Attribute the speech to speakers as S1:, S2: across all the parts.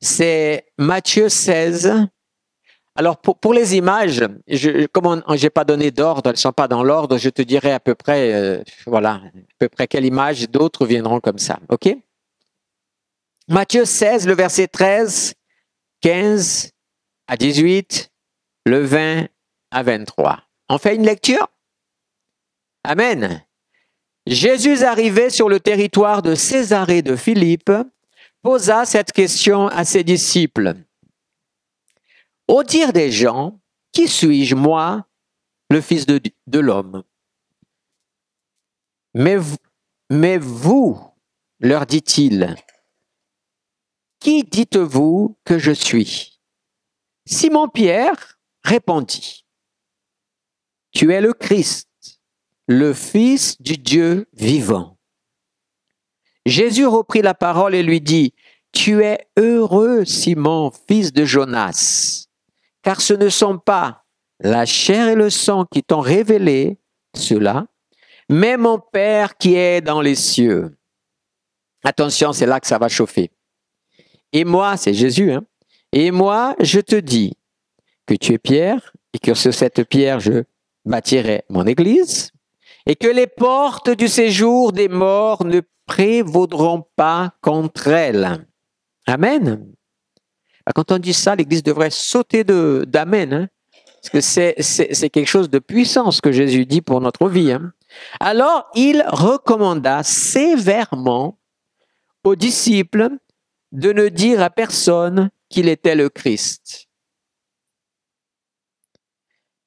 S1: c'est Matthieu 16. Alors, pour les images, comme j'ai pas donné d'ordre, elles sont pas dans l'ordre, je te dirai à peu près, voilà, à peu près quelle image, d'autres viendront comme ça, ok? Matthieu 16, le verset 13, 15 à 18, le 20 à 23. On fait une lecture? Amen. Jésus arrivait sur le territoire de Césarée de Philippe, posa cette question à ses disciples. Au dire des gens, qui suis-je, moi, le Fils de l'homme? Mais vous, leur dit-il, qui dites-vous que je suis? Simon-Pierre répondit, tu es le Christ, le Fils du Dieu vivant. Jésus reprit la parole et lui dit, tu es heureux, Simon, fils de Jonas, car ce ne sont pas la chair et le sang qui t'ont révélé cela, mais mon Père qui est dans les cieux. Attention, c'est là que ça va chauffer. Et moi, c'est Jésus, hein, et moi, je te dis que tu es Pierre, et que sur cette pierre, je bâtirai mon église, et que les portes du séjour des morts ne prévaudront pas contre elle. Amen. Quand on dit ça, l'Église devrait sauter d'amen, hein, parce que c'est quelque chose de puissant ce que Jésus dit pour notre vie. Hein. Alors, il recommanda sévèrement aux disciples de ne dire à personne qu'il était le Christ.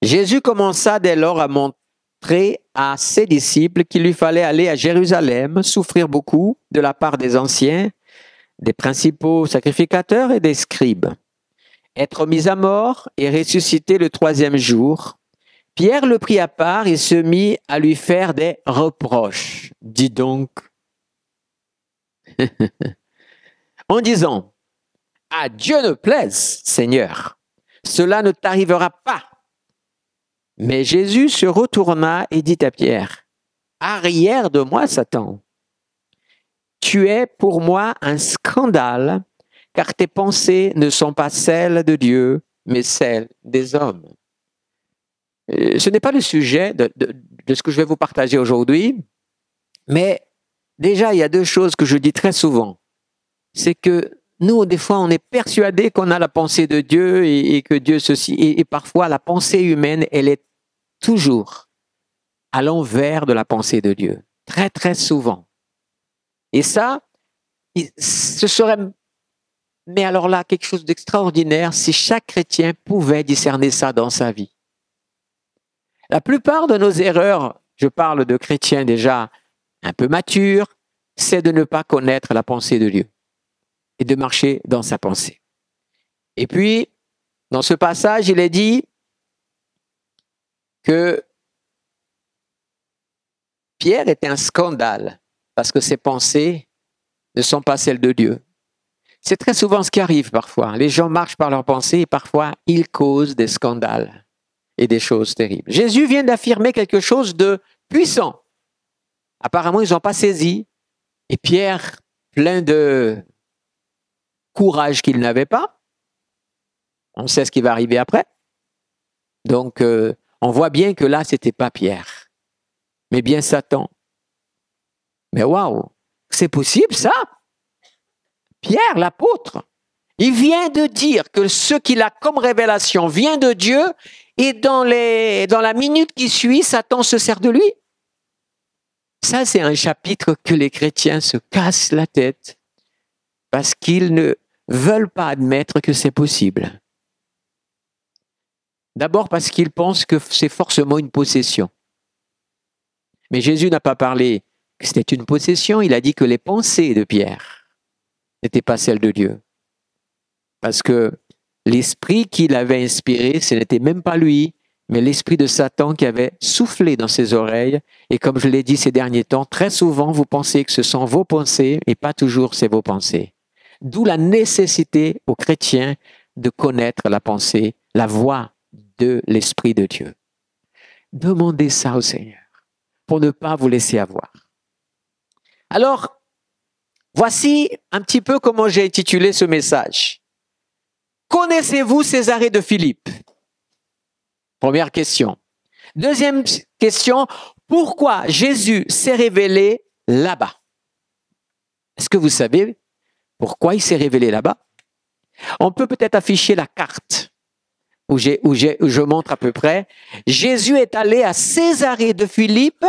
S1: Jésus commença dès lors à montrer à ses disciples qu'il lui fallait aller à Jérusalem, souffrir beaucoup de la part des anciens, des principaux sacrificateurs et des scribes, être mis à mort et ressusciter le troisième jour. Pierre le prit à part et se mit à lui faire des reproches. Dis donc, en disant, à Dieu ne plaise, Seigneur, cela ne t'arrivera pas. Mais Jésus se retourna et dit à Pierre, arrière de moi, Satan. Tu es pour moi un scandale, car tes pensées ne sont pas celles de Dieu, mais celles des hommes. Ce n'est pas le sujet de ce que je vais vous partager aujourd'hui, mais déjà, il y a deux choses que je dis très souvent. C'est que nous, des fois, on est persuadés qu'on a la pensée de Dieu et que Dieu ceci. Et parfois, la pensée humaine, elle est toujours à l'envers de la pensée de Dieu. Très, très souvent. Et ça, ce serait, mais alors là, quelque chose d'extraordinaire si chaque chrétien pouvait discerner ça dans sa vie. La plupart de nos erreurs, je parle de chrétiens déjà un peu matures, c'est de ne pas connaître la pensée de Dieu et de marcher dans sa pensée. Et puis, dans ce passage, il est dit que Pierre était un scandale parce que ses pensées ne sont pas celles de Dieu. C'est très souvent ce qui arrive parfois. Les gens marchent par leurs pensées et parfois ils causent des scandales et des choses terribles. Jésus vient d'affirmer quelque chose de puissant. Apparemment, ils n'ont pas saisi. Et Pierre, plein de courage qu'il n'avait pas, on sait ce qui va arriver après. Donc, on voit bien que là, c'était pas Pierre, mais bien Satan. Mais waouh, c'est possible ça? Pierre, l'apôtre, il vient de dire que ce qu'il a comme révélation vient de Dieu et dans la minute qui suit, Satan se sert de lui. Ça, c'est un chapitre que les chrétiens se cassent la tête parce qu'ils ne veulent pas admettre que c'est possible. D'abord parce qu'ils pensent que c'est forcément une possession. Mais Jésus n'a pas parlé que c'était une possession, il a dit que les pensées de Pierre n'étaient pas celles de Dieu. Parce que l'esprit qu'il avait inspiré, ce n'était même pas lui, mais l'esprit de Satan qui avait soufflé dans ses oreilles. Et comme je l'ai dit ces derniers temps, très souvent vous pensez que ce sont vos pensées et pas toujours c'est vos pensées. D'où la nécessité aux chrétiens de connaître la pensée, la voix de l'Esprit de Dieu. Demandez ça au Seigneur pour ne pas vous laisser avoir. Alors, voici un petit peu comment j'ai intitulé ce message. Connaissez-vous Césarée de Philippe? Première question. Deuxième question, pourquoi Jésus s'est révélé là-bas? Est-ce que vous savez pourquoi il s'est révélé là-bas? On peut peut-être afficher la carte où je montre à peu près. Jésus est allé à Césarée de Philippe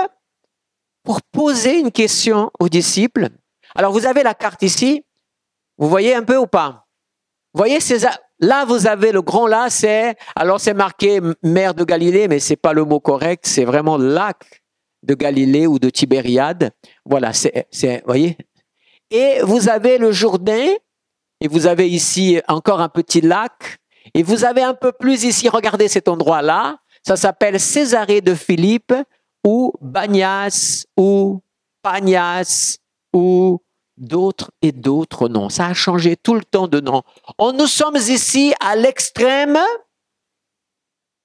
S1: pour poser une question aux disciples. Alors, vous avez la carte ici. Vous voyez un peu ou pas? Vous voyez, là, vous avez le grand là, c'est marqué mer de Galilée, mais c'est pas le mot correct, c'est vraiment lac de Galilée ou de Tibériade. Voilà, vous voyez? Et vous avez le Jourdain, et vous avez ici encore un petit lac, et vous avez un peu plus ici, regardez cet endroit-là, ça s'appelle Césarée de Philippe, ou Bagnas, ou Pagnas, ou d'autres et d'autres noms. Ça a changé tout le temps de nom. Nous sommes ici à l'extrême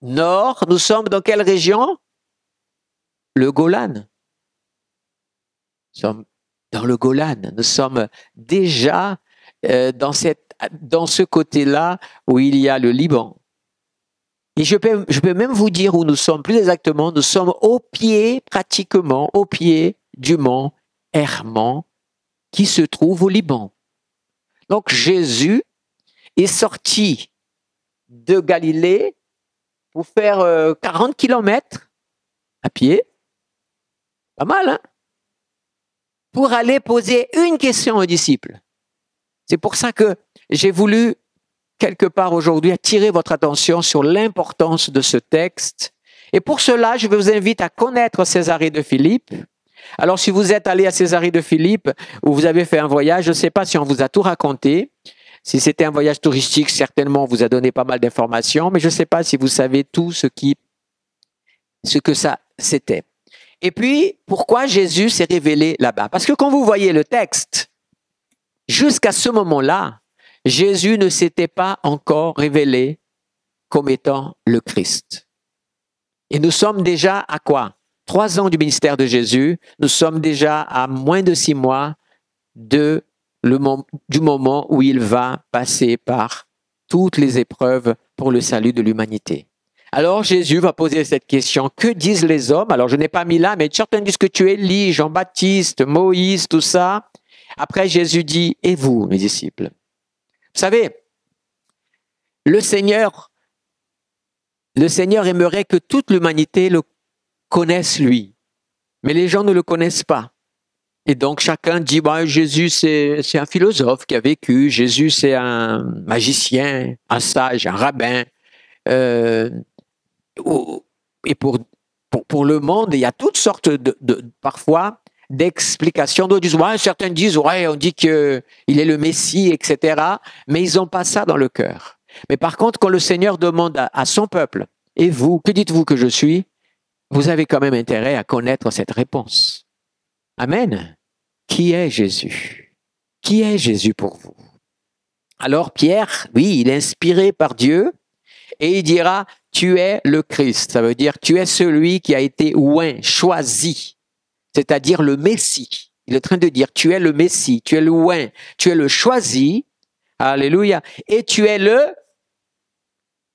S1: nord. Nous sommes dans quelle région? Le Golan. Nous sommes dans le Golan. Nous sommes déjà dans ce côté-là où il y a le Liban. Et je peux même vous dire où nous sommes, plus exactement, nous sommes pratiquement au pied du mont Hermon, qui se trouve au Liban. Donc Jésus est sorti de Galilée pour faire 40 kilomètres à pied, pas mal, hein? Pour aller poser une question aux disciples. C'est pour ça que j'ai voulu, quelque part aujourd'hui, attirer votre attention sur l'importance de ce texte. Et pour cela, je vous invite à connaître Césarée de Philippe. Alors, si vous êtes allé à Césarée de Philippe ou vous avez fait un voyage, je ne sais pas si on vous a tout raconté. Si c'était un voyage touristique, certainement, on vous a donné pas mal d'informations, mais je ne sais pas si vous savez tout ce que ça c'était. Et puis, pourquoi Jésus s'est révélé là-bas? Parce que quand vous voyez le texte, jusqu'à ce moment-là, Jésus ne s'était pas encore révélé comme étant le Christ. Et nous sommes déjà à quoi? 3 ans du ministère de Jésus, nous sommes déjà à moins de 6 mois du moment où il va passer par toutes les épreuves pour le salut de l'humanité. Alors Jésus va poser cette question, que disent les hommes? Alors je n'ai pas mis là, mais certains disent que tu es Élie, Jean-Baptiste, Moïse, tout ça. Après Jésus dit, et vous, mes disciples? Vous savez, le Seigneur aimerait que toute l'humanité le connaissent lui, mais les gens ne le connaissent pas. Et donc chacun dit, Jésus c'est un philosophe qui a vécu, Jésus c'est un magicien, un sage, un rabbin. Et pour le monde, il y a toutes sortes parfois d'explications. D'autres disent, certains disent, on dit qu'il est le Messie, etc. Mais ils n'ont pas ça dans le cœur. Mais par contre, quand le Seigneur demande à son peuple, et vous, que dites-vous que je suis? Vous avez quand même intérêt à connaître cette réponse. Amen. Qui est Jésus? Qui est Jésus pour vous? Alors Pierre, oui, il est inspiré par Dieu et il dira, tu es le Christ. Ça veut dire, tu es celui qui a été oint, choisi, c'est-à-dire le Messie. Il est en train de dire, tu es le Messie, tu es le oint, tu es le choisi. Alléluia. Et tu es le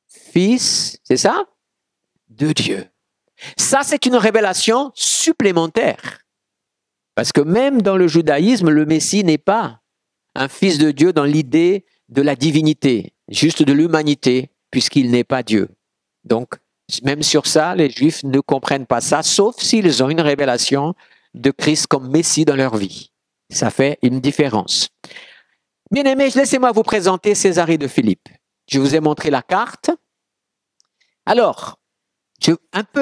S1: Fils, c'est ça? De Dieu. Ça, c'est une révélation supplémentaire. Parce que même dans le judaïsme, le Messie n'est pas un fils de Dieu dans l'idée de la divinité, juste de l'humanité, puisqu'il n'est pas Dieu. Donc, même sur ça, les Juifs ne comprennent pas ça, sauf s'ils ont une révélation de Christ comme Messie dans leur vie. Ça fait une différence. Bien-aimés, laissez-moi vous présenter Césarée de Philippe. Je vous ai montré la carte. Alors,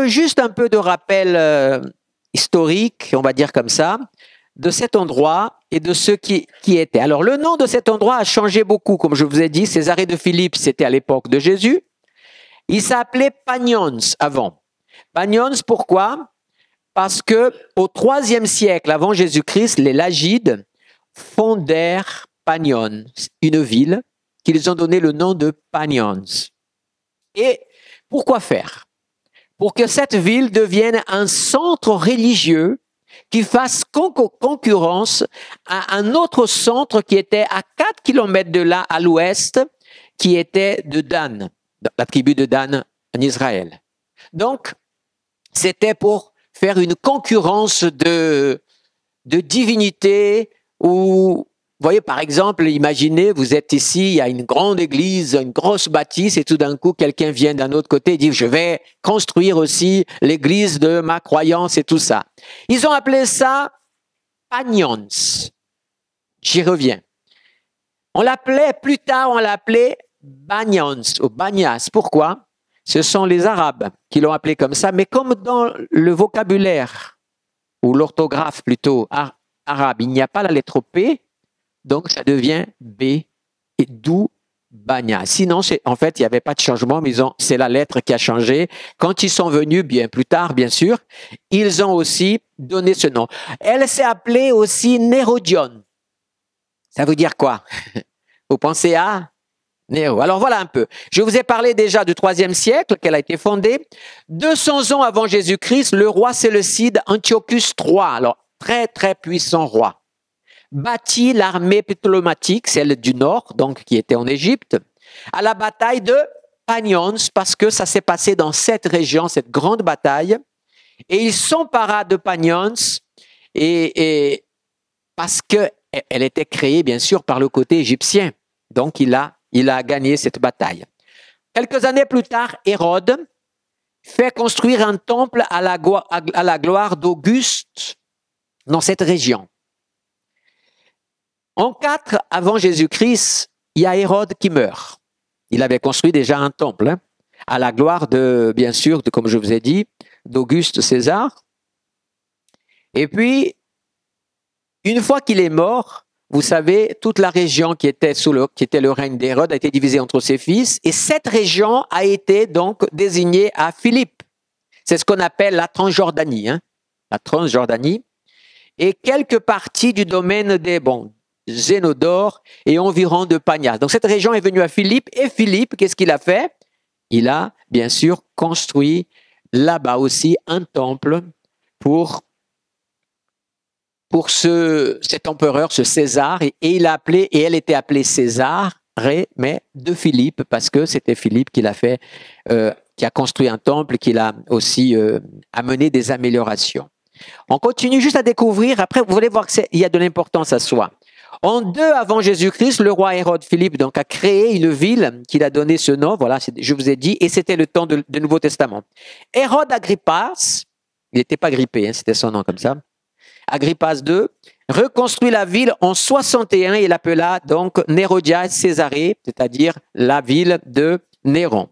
S1: juste un peu de rappel historique, on va dire comme ça, de cet endroit et de ceux qui étaient. Alors, le nom de cet endroit a changé beaucoup, comme je vous ai dit. Césarée de Philippe, c'était à l'époque de Jésus. Il s'appelait Panions avant. Panions, pourquoi? Parce que au IIIe siècle avant Jésus-Christ, les Lagides fondèrent Panion, une ville qu'ils ont donné le nom de Panions. Et pourquoi faire? Pour que cette ville devienne un centre religieux qui fasse concurrence à un autre centre qui était à 4 kilomètres de là, à l'ouest, qui était de Dan, la tribu de Dan en Israël. Donc, c'était pour faire une concurrence de divinité où, vous voyez, par exemple, imaginez, vous êtes ici, il y a une grande église, une grosse bâtisse, et tout d'un coup, quelqu'un vient d'un autre côté et dit, je vais construire aussi l'église de ma croyance et tout ça. Ils ont appelé ça Panions. J'y reviens. On l'appelait, plus tard, on l'appelait Banyans ou Banyas. Pourquoi? Ce sont les Arabes qui l'ont appelé comme ça, mais comme dans le vocabulaire, ou l'orthographe plutôt, arabe, il n'y a pas la lettre P, donc ça devient B, et d'où Banya. Sinon, en fait, il n'y avait pas de changement, mais c'est la lettre qui a changé. Quand ils sont venus, bien plus tard, bien sûr, ils ont aussi donné ce nom. Elle s'est appelée aussi Nérodion. Ça veut dire quoi? Vous pensez à Néro. Alors voilà un peu. Je vous ai parlé déjà du IIIe siècle, qu'elle a été fondée. 200 ans avant Jésus-Christ, le roi séleucide Antiochus III, alors très très puissant roi, bâtit l'armée ptolématique, celle du nord, donc qui était en Égypte, à la bataille de Panions, parce que ça s'est passé dans cette région, cette grande bataille, et il s'empara de Panions, et parce qu'elle était créée, bien sûr, par le côté égyptien. Donc, il a gagné cette bataille. Quelques années plus tard, Hérode fait construire un temple à la gloire d'Auguste dans cette région. En 4 avant Jésus-Christ, il y a Hérode qui meurt. Il avait construit déjà un temple à la gloire de, bien sûr, comme je vous ai dit, d'Auguste César. Et puis, une fois qu'il est mort, vous savez, toute la région qui était le règne d'Hérode a été divisée entre ses fils, et cette région a été donc désignée à Philippe. C'est ce qu'on appelle la Transjordanie, la Transjordanie, et quelques parties du domaine des Zénodore et environ de Panias. Donc cette région est venue à Philippe, et Philippe, qu'est-ce qu'il a fait? Il a bien sûr construit là-bas aussi un temple pour cet empereur, ce César, et elle était appelée César, mais de Philippe, parce que c'était Philippe qui a construit un temple, qui l'a aussi amené des améliorations. On continue juste à découvrir, après vous allez voir qu'il y a de l'importance à soi. En 2 avant Jésus-Christ, le roi Hérode Philippe donc, a créé une ville qu'il a donné ce nom, voilà, je vous ai dit, et c'était le temps du Nouveau Testament. Hérode Agrippas, il n'était pas grippé, c'était son nom comme ça, Agrippas II, reconstruit la ville en 61 et l'appela donc Nerodia Césarée, c'est-à-dire la ville de Néron.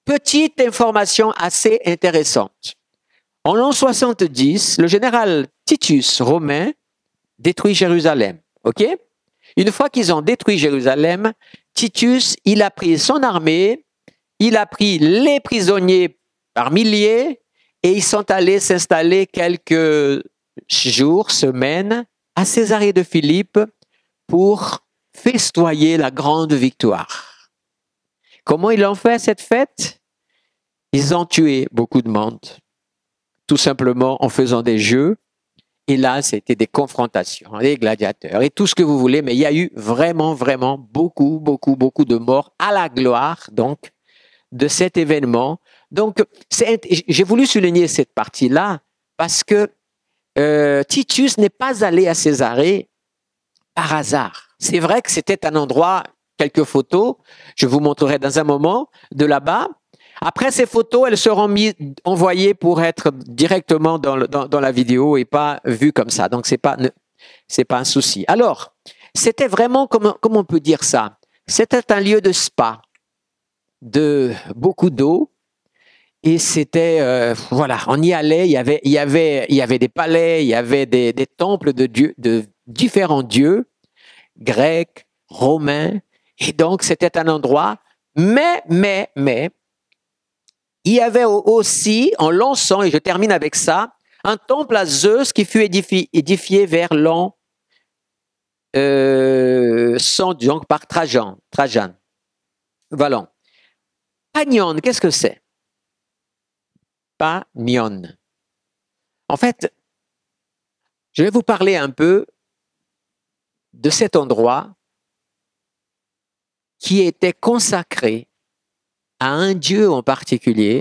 S1: Petite information assez intéressante. En l'an 70, le général Titus romain détruit Jérusalem. Ok? Une fois qu'ils ont détruit Jérusalem, Titus, il a pris son armée, il a pris les prisonniers par milliers, et ils sont allés s'installer quelques jours, semaines, à Césarée de Philippe pour festoyer la grande victoire. Comment ils ont fait cette fête? Ils ont tué beaucoup de monde, tout simplement en faisant des jeux. Et là, c'était des confrontations, des gladiateurs et tout ce que vous voulez, mais il y a eu vraiment, vraiment beaucoup de morts à la gloire, donc, de cet événement. Donc, j'ai voulu souligner cette partie-là parce que Titus n'est pas allé à Césarée par hasard. C'est vrai que c'était un endroit, quelques photos, je vous montrerai dans un moment, de là-bas. Après, ces photos, elles seront envoyées pour être directement dans la vidéo et pas vues comme ça. Donc, c'est pas un souci. Alors, c'était vraiment, comment on peut dire ça? C'était un lieu de spa, de beaucoup d'eau. Et c'était, voilà, on y allait, il y avait des palais, il y avait des temples de dieux, de différents dieux, grecs, romains. Et donc, c'était un endroit, mais, il y avait aussi, en lançant, et je termine avec ça, un temple à Zeus qui fut édifié vers l'an 100, donc par Trajan. Voilà. Panion, qu'est-ce que c'est? Panion. En fait, je vais vous parler un peu de cet endroit qui était consacré à un dieu en particulier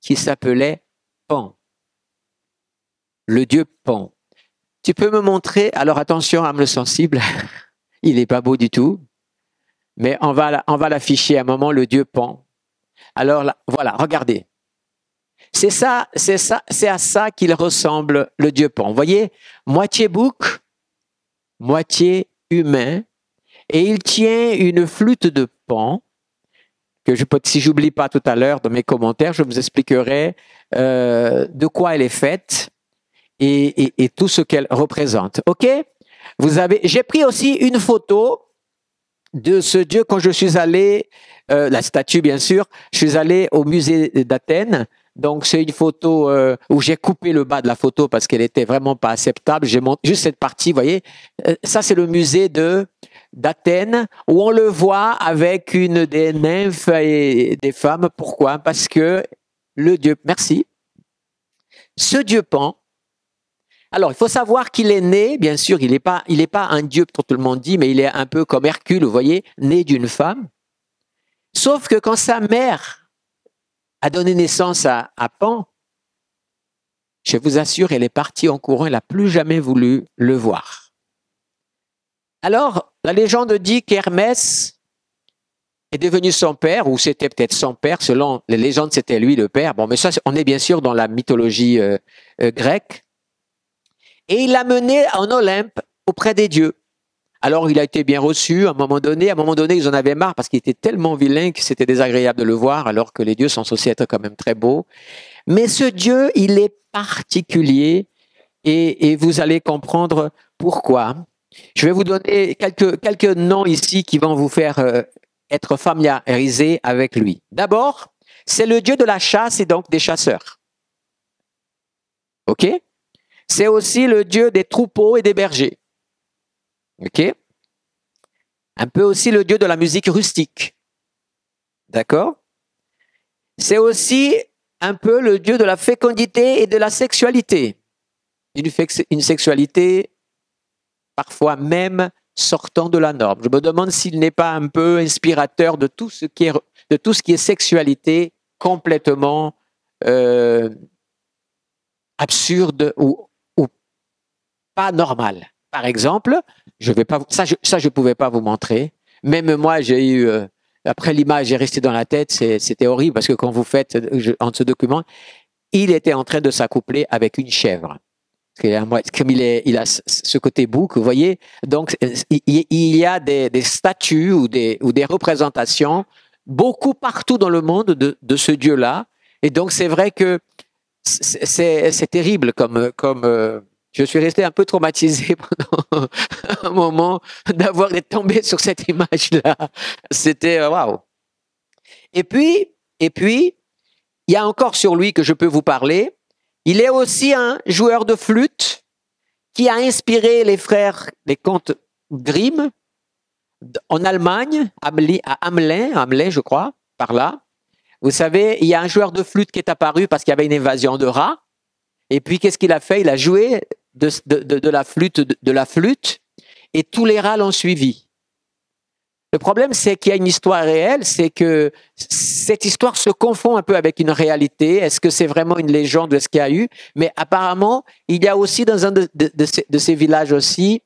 S1: qui s'appelait Pan. Le dieu Pan. Tu peux me montrer, alors attention, âme sensible, il n'est pas beau du tout, mais on va l'afficher à un moment, le dieu Pan. Alors là, voilà, regardez. C'est à ça qu'il ressemble, le dieu Pan. Vous voyez, moitié bouc, moitié humain, et il tient une flûte de Pan, que si j'oublie pas tout à l'heure dans mes commentaires, je vous expliquerai de quoi elle est faite et tout ce qu'elle représente. Ok? J'ai pris aussi une photo de ce dieu quand je suis allé, la statue bien sûr, je suis allé au musée d'Athènes. Donc c'est une photo où j'ai coupé le bas de la photo parce qu'elle était vraiment pas acceptable. J'ai montré juste cette partie, vous voyez. Ça c'est le musée d'Athènes où on le voit avec une des nymphes et des femmes. Pourquoi? Parce que le dieu, merci, ce dieu Pan. Alors il faut savoir qu'il est né, bien sûr, il est pas un dieu pour tout le monde dit, mais il est un peu comme Hercule, vous voyez, né d'une femme. Sauf que quand sa mère a donné naissance à Pan, je vous assure, elle est partie en courant, elle n'a plus jamais voulu le voir. Alors, la légende dit qu'Hermès est devenu son père, ou c'était peut-être son père, selon les légendes, c'était lui le père. Bon, mais ça, on est bien sûr dans la mythologie grecque. Et il l'a mené en Olympe auprès des dieux. Alors, il a été bien reçu à un moment donné. À un moment donné, ils en avaient marre parce qu'il était tellement vilain que c'était désagréable de le voir, alors que les dieux sont censés être quand même très beaux. Mais ce dieu, il est particulier et vous allez comprendre pourquoi. Je vais vous donner quelques noms ici qui vont vous faire être familiarisés avec lui. D'abord, c'est le dieu de la chasse et donc des chasseurs. OK? C'est aussi le dieu des troupeaux et des bergers. OK? Un peu aussi le dieu de la musique rustique. D'accord? C'est aussi un peu le dieu de la fécondité et de la sexualité. Une sexualité parfois même sortant de la norme. Je me demande s'il n'est pas un peu inspirateur de tout ce qui est sexualité complètement absurde ou pas normale. Par exemple, je pouvais pas vous montrer. Même moi, j'ai eu, après l'image est restée dans la tête, c'était horrible parce que quand vous faites, en ce document, il était en train de s'accoupler avec une chèvre. Comme il a ce côté bouc, vous voyez, donc il y a des statues ou des représentations beaucoup partout dans le monde de ce Dieu-là. Et donc c'est vrai que c'est terrible comme je suis resté un peu traumatisé pendant un moment d'avoir été tombé sur cette image-là. C'était waouh. Et puis, il y a encore sur lui que je peux vous parler. Il est aussi un joueur de flûte qui a inspiré les frères des contes Grimm en Allemagne, à Hamelin, je crois, par là. Vous savez, il y a un joueur de flûte qui est apparu parce qu'il y avait une invasion de rats. Et puis, qu'est-ce qu'il a fait? Il a joué de la flûte et tous les rats l'ont suivi. Le problème, c'est qu'il y a une histoire réelle, c'est que cette histoire se confond un peu avec une réalité. Est-ce que c'est vraiment une légende de ce qu'il y a eu? Mais apparemment, il y a aussi dans un de ces villages aussi,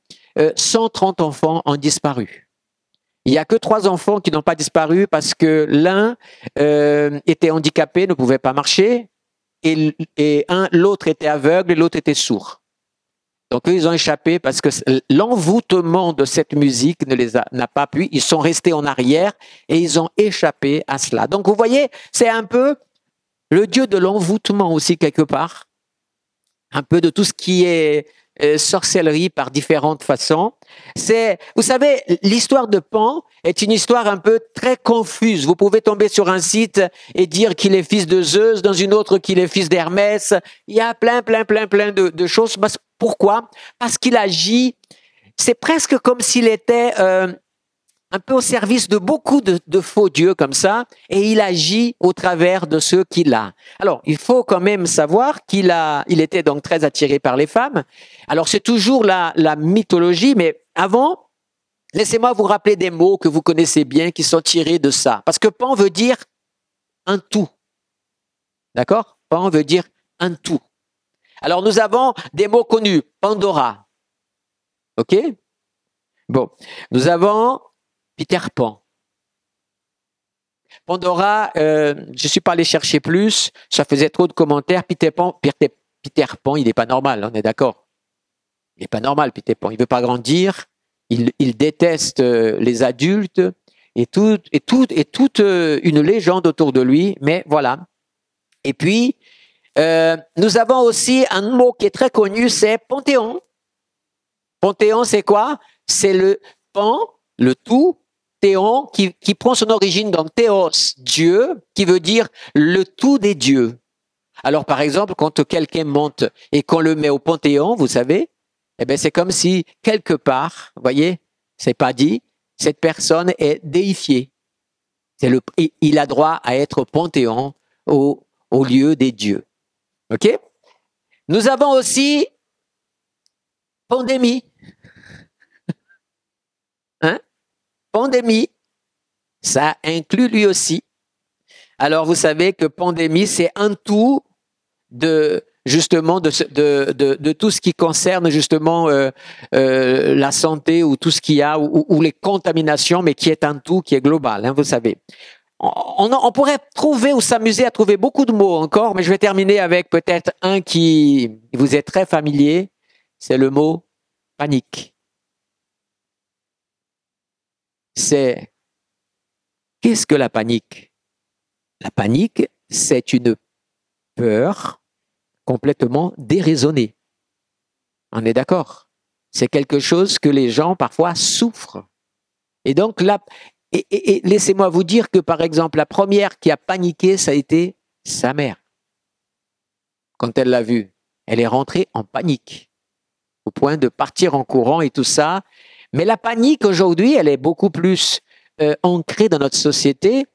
S1: 130 enfants ont disparu. Il n'y a que 3 enfants qui n'ont pas disparu parce que l'un était handicapé, ne pouvait pas marcher, et l'autre était aveugle et l'autre était sourd. Donc eux, ils ont échappé parce que l'envoûtement de cette musique n'a pas pu. Ils sont restés en arrière et ils ont échappé à cela. Donc vous voyez, c'est un peu le dieu de l'envoûtement aussi quelque part. Un peu de tout ce qui est sorcellerie par différentes façons. Vous savez, l'histoire de Pan est une histoire un peu très confuse. Vous pouvez tomber sur un site et dire qu'il est fils de Zeus, dans une autre qu'il est fils d'Hermès. Il y a plein de choses. Pourquoi? Parce qu'il agit, c'est presque comme s'il était un peu au service de beaucoup de faux dieux comme ça, et il agit au travers de ceux qu'il a. Alors, il faut quand même savoir qu'il était donc très attiré par les femmes. Alors, c'est toujours la mythologie, mais avant, Laissez-moi vous rappeler des mots que vous connaissez bien, qui sont tirés de ça. Parce que pan veut dire un tout. D'accord? Pan veut dire un tout. Alors, nous avons des mots connus. Pandora. OK? Bon. Nous avons Peter Pan. Pandora, je ne suis pas allé chercher plus. Ça faisait trop de commentaires. Peter Pan, il n'est pas normal, on est d'accord? Il n'est pas normal, Peter Pan. Il ne veut pas grandir. Il déteste les adultes et toute une légende autour de lui. Mais voilà. Et puis, nous avons aussi un mot qui est très connu, c'est Panthéon. Panthéon, c'est quoi? C'est le pan, le tout, théon, qui prend son origine dans théos, Dieu, qui veut dire le tout des dieux. Alors, par exemple, quand quelqu'un monte et qu'on le met au Panthéon, vous savez, eh bien, c'est comme si, quelque part, vous voyez, c'est pas dit, cette personne est déifiée. Il a droit à être au Panthéon, au lieu des dieux. OK? Nous avons aussi pandémie. Hein? Pandémie, ça inclut lui aussi. Alors, vous savez que pandémie, c'est un tout de justement de tout ce qui concerne justement la santé ou tout ce qu'il y a ou les contaminations, mais qui est un tout, qui est global, hein, vous savez. On pourrait trouver ou s'amuser à trouver beaucoup de mots encore, mais je vais terminer avec peut-être un qui vous est très familier, c'est le mot panique. Qu'est-ce que la panique? La panique, c'est une peur complètement déraisonnée. On est d'accord? C'est quelque chose que les gens parfois souffrent. Et donc là, et laissez-moi vous dire que par exemple, la première qui a paniqué, ça a été sa mère. Quand elle l'a vu, elle est rentrée en panique, au point de partir en courant et tout ça. Mais la panique aujourd'hui, elle est beaucoup plus ancrée dans notre société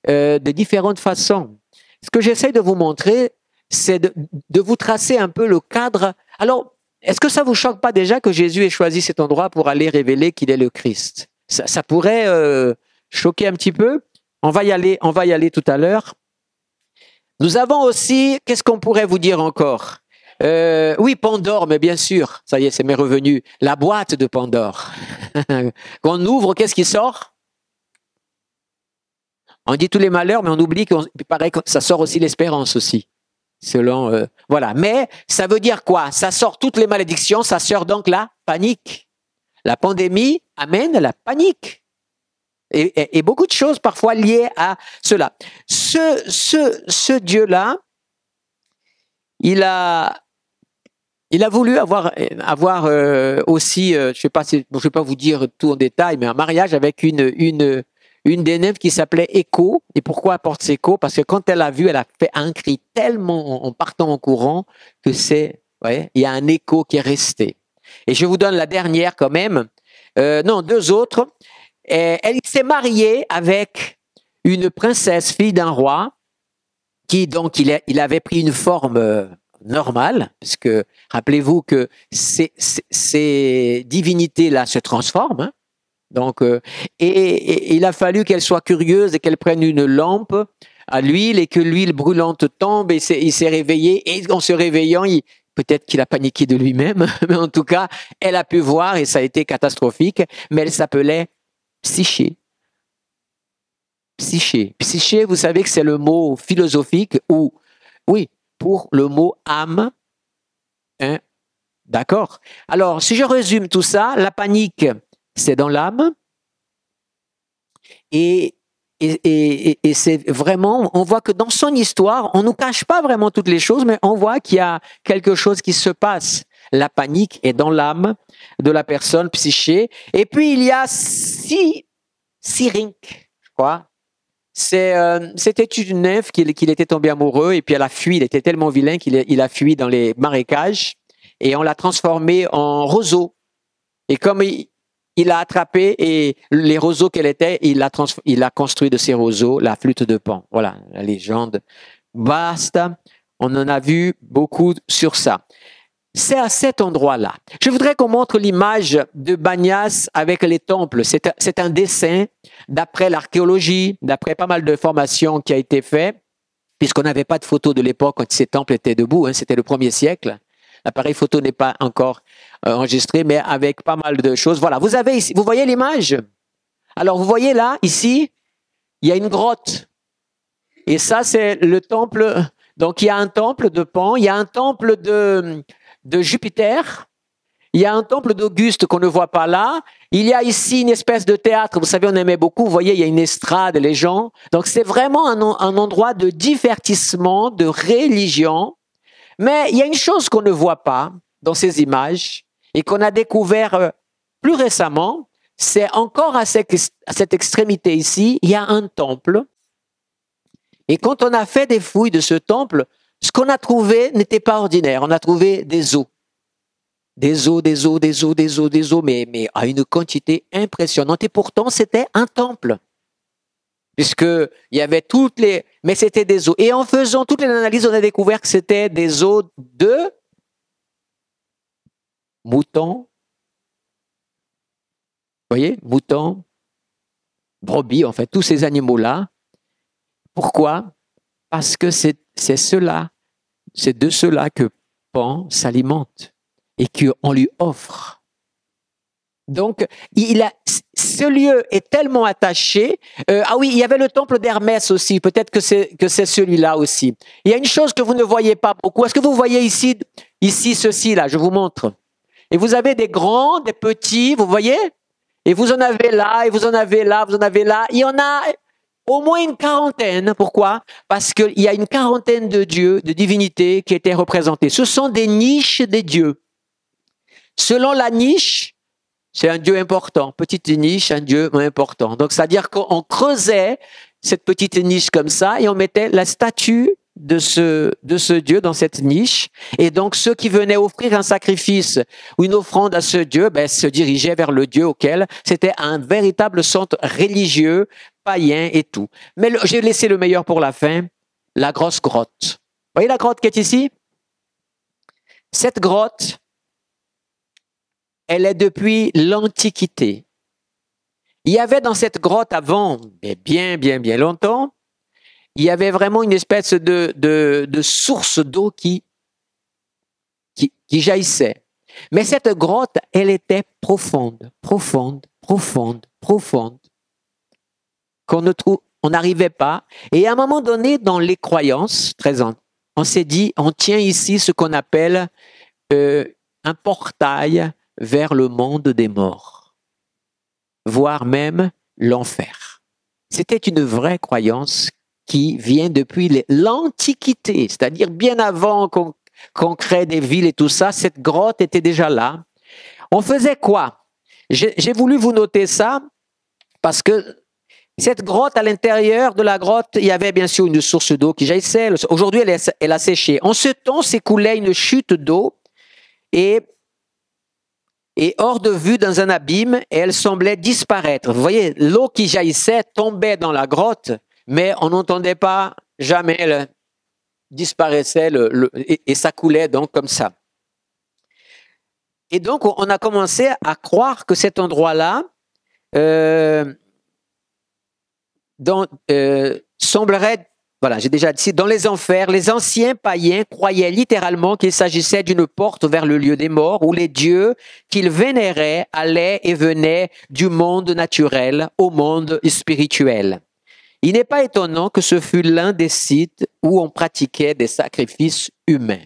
S1: de différentes façons. Ce que j'essaie de vous montrer, c'est de vous tracer un peu le cadre. Alors, est-ce que ça vous choque pas déjà que Jésus ait choisi cet endroit pour aller révéler qu'il est le Christ? Ça pourrait choquer un petit peu. On va y aller tout à l'heure. Nous avons aussi, qu'est-ce qu'on pourrait vous dire encore? Oui, Pandore, mais bien sûr, ça y est, c'est mes revenus. La boîte de Pandore. Quand on ouvre, qu'est-ce qui sort? On dit tous les malheurs, mais on oublie qu'il paraît que ça sort aussi l'espérance aussi. Selon, voilà. Mais ça veut dire quoi? Ça sort toutes les malédictions, ça sort donc la panique. La pandémie amène la panique. Et beaucoup de choses parfois liées à cela. Ce Dieu-là, il a voulu avoir aussi, je vais pas vous dire tout en détail, mais un mariage avec une des nymphes qui s'appelait Écho. Et pourquoi elle porte Écho? Parce que quand elle a vu, elle a fait un cri tellement en partant en courant que il y a un écho qui est resté. Et je vous donne la dernière quand même. Non, deux autres. Elle s'est mariée avec une princesse, fille d'un roi, qui donc il avait pris une forme normale, parce que rappelez-vous que ces divinités-là se transforment. Hein. Donc, et il a fallu qu'elle soit curieuse et qu'elle prenne une lampe à l'huile et que l'huile brûlante tombe et il s'est réveillé. Et en se réveillant, peut-être qu'il a paniqué de lui-même, mais en tout cas, elle a pu voir et ça a été catastrophique. Mais elle s'appelait Psyché. Psyché. Psyché, vous savez que c'est le mot philosophique ou, oui, pour le mot âme. Hein? D'accord? Alors, si je résume tout ça, la panique, c'est dans l'âme. Et c'est vraiment, on voit que dans son histoire, on ne nous cache pas vraiment toutes les choses, mais on voit qu'il y a quelque chose qui se passe. La panique est dans l'âme de la personne psyché. Et puis, il y a Syrinx, je crois. C'était une nymphe qu'il était tombé amoureux et puis elle a fui. Il était tellement vilain qu'il a fui dans les marécages et on l'a transformé en roseau. Et comme il a attrapé et les roseaux qu'elle était, il a construit de ces roseaux la flûte de Pan. Voilà, la légende. Basta. On en a vu beaucoup sur ça. c'est à cet endroit-là. Je voudrais qu'on montre l'image de Banias avec les temples. C'est un dessin d'après l'archéologie, d'après pas mal de formations qui a été fait, puisqu'on n'avait pas de photos de l'époque quand ces temples étaient debout, hein, c'était le 1er siècle. L'appareil photo n'est pas encore enregistré, mais avec pas mal de choses. Voilà, vous avez ici, vous voyez l'image? Alors, vous voyez là, ici, il y a une grotte. Et ça, c'est le temple. Donc, il y a un temple de Pan, il y a un temple de Jupiter, il y a un temple d'Auguste qu'on ne voit pas là. Il y a ici une espèce de théâtre. Vous savez, on aimait beaucoup. Vous voyez, il y a une estrade, les gens. Donc, c'est vraiment un endroit de divertissement, de religion. Mais il y a une chose qu'on ne voit pas dans ces images et qu'on a découvert plus récemment, c'est encore à cette extrémité ici, il y a un temple. Et quand on a fait des fouilles de ce temple, ce qu'on a trouvé n'était pas ordinaire. On a trouvé des os. Des os, des os, des os, des os, des os, mais à une quantité impressionnante. Et pourtant, c'était un temple. Puisqu'il y avait toutes les... Mais c'était des os. Et en faisant toutes les analyses, on a découvert que c'était des os de moutons. Vous voyez, moutons, brebis, en fait, tous ces animaux-là. Pourquoi? Parce que c'est de cela que Pan s'alimente et qu'on lui offre. Donc, ce lieu est tellement attaché. Ah oui, il y avait le temple d'Hermès aussi. Peut-être que c'est celui-là aussi. Il y a une chose que vous ne voyez pas beaucoup. Est-ce que vous voyez ici ceci là? Je vous montre. Et vous avez des grands, des petits, vous voyez? Et vous en avez là, et vous en avez là, vous en avez là. Il y en a au moins une quarantaine. Pourquoi? Parce qu'il y a une quarantaine de dieux, de divinités qui étaient représentés. Ce sont des niches des dieux. Selon la niche, c'est un dieu important. Petite niche, un dieu important. Donc, c'est-à-dire qu'on creusait cette petite niche comme ça et on mettait la statue de ce dieu dans cette niche. Et donc, ceux qui venaient offrir un sacrifice ou une offrande à ce dieu, se dirigeaient vers le dieu auquel c'était un véritable centre religieux, païen et tout. Mais j'ai laissé le meilleur pour la fin, la grosse grotte. Vous voyez la grotte qui est ici? Cette grotte, elle est depuis l'Antiquité. Il y avait dans cette grotte avant, bien longtemps, il y avait vraiment une espèce de source d'eau qui jaillissait. Mais cette grotte, elle était profonde, on n'arrivait pas. Et à un moment donné, dans les croyances, on s'est dit, on tient ici ce qu'on appelle un portail vers le monde des morts, voire même l'enfer. C'était une vraie croyance qui vient depuis l'Antiquité, c'est-à-dire bien avant qu'on crée des villes et tout ça, cette grotte était déjà là. On faisait quoi? J'ai voulu vous noter ça parce que cette grotte, à l'intérieur de la grotte, il y avait bien sûr une source d'eau qui jaillissait. Aujourd'hui, elle a séché. En ce temps, s'écoulait une chute d'eau et hors de vue dans un abîme, et elle semblait disparaître. Vous voyez, l'eau qui jaillissait tombait dans la grotte, mais on n'entendait pas jamais, elle disparaissait et ça coulait donc comme ça. Et donc, on a commencé à croire que cet endroit-là semblerait, voilà, j'ai déjà dit, dans les enfers, les anciens païens croyaient littéralement qu'il s'agissait d'une porte vers le lieu des morts où les dieux qu'ils vénéraient allaient et venaient du monde naturel au monde spirituel. Il n'est pas étonnant que ce fût l'un des sites où on pratiquait des sacrifices humains.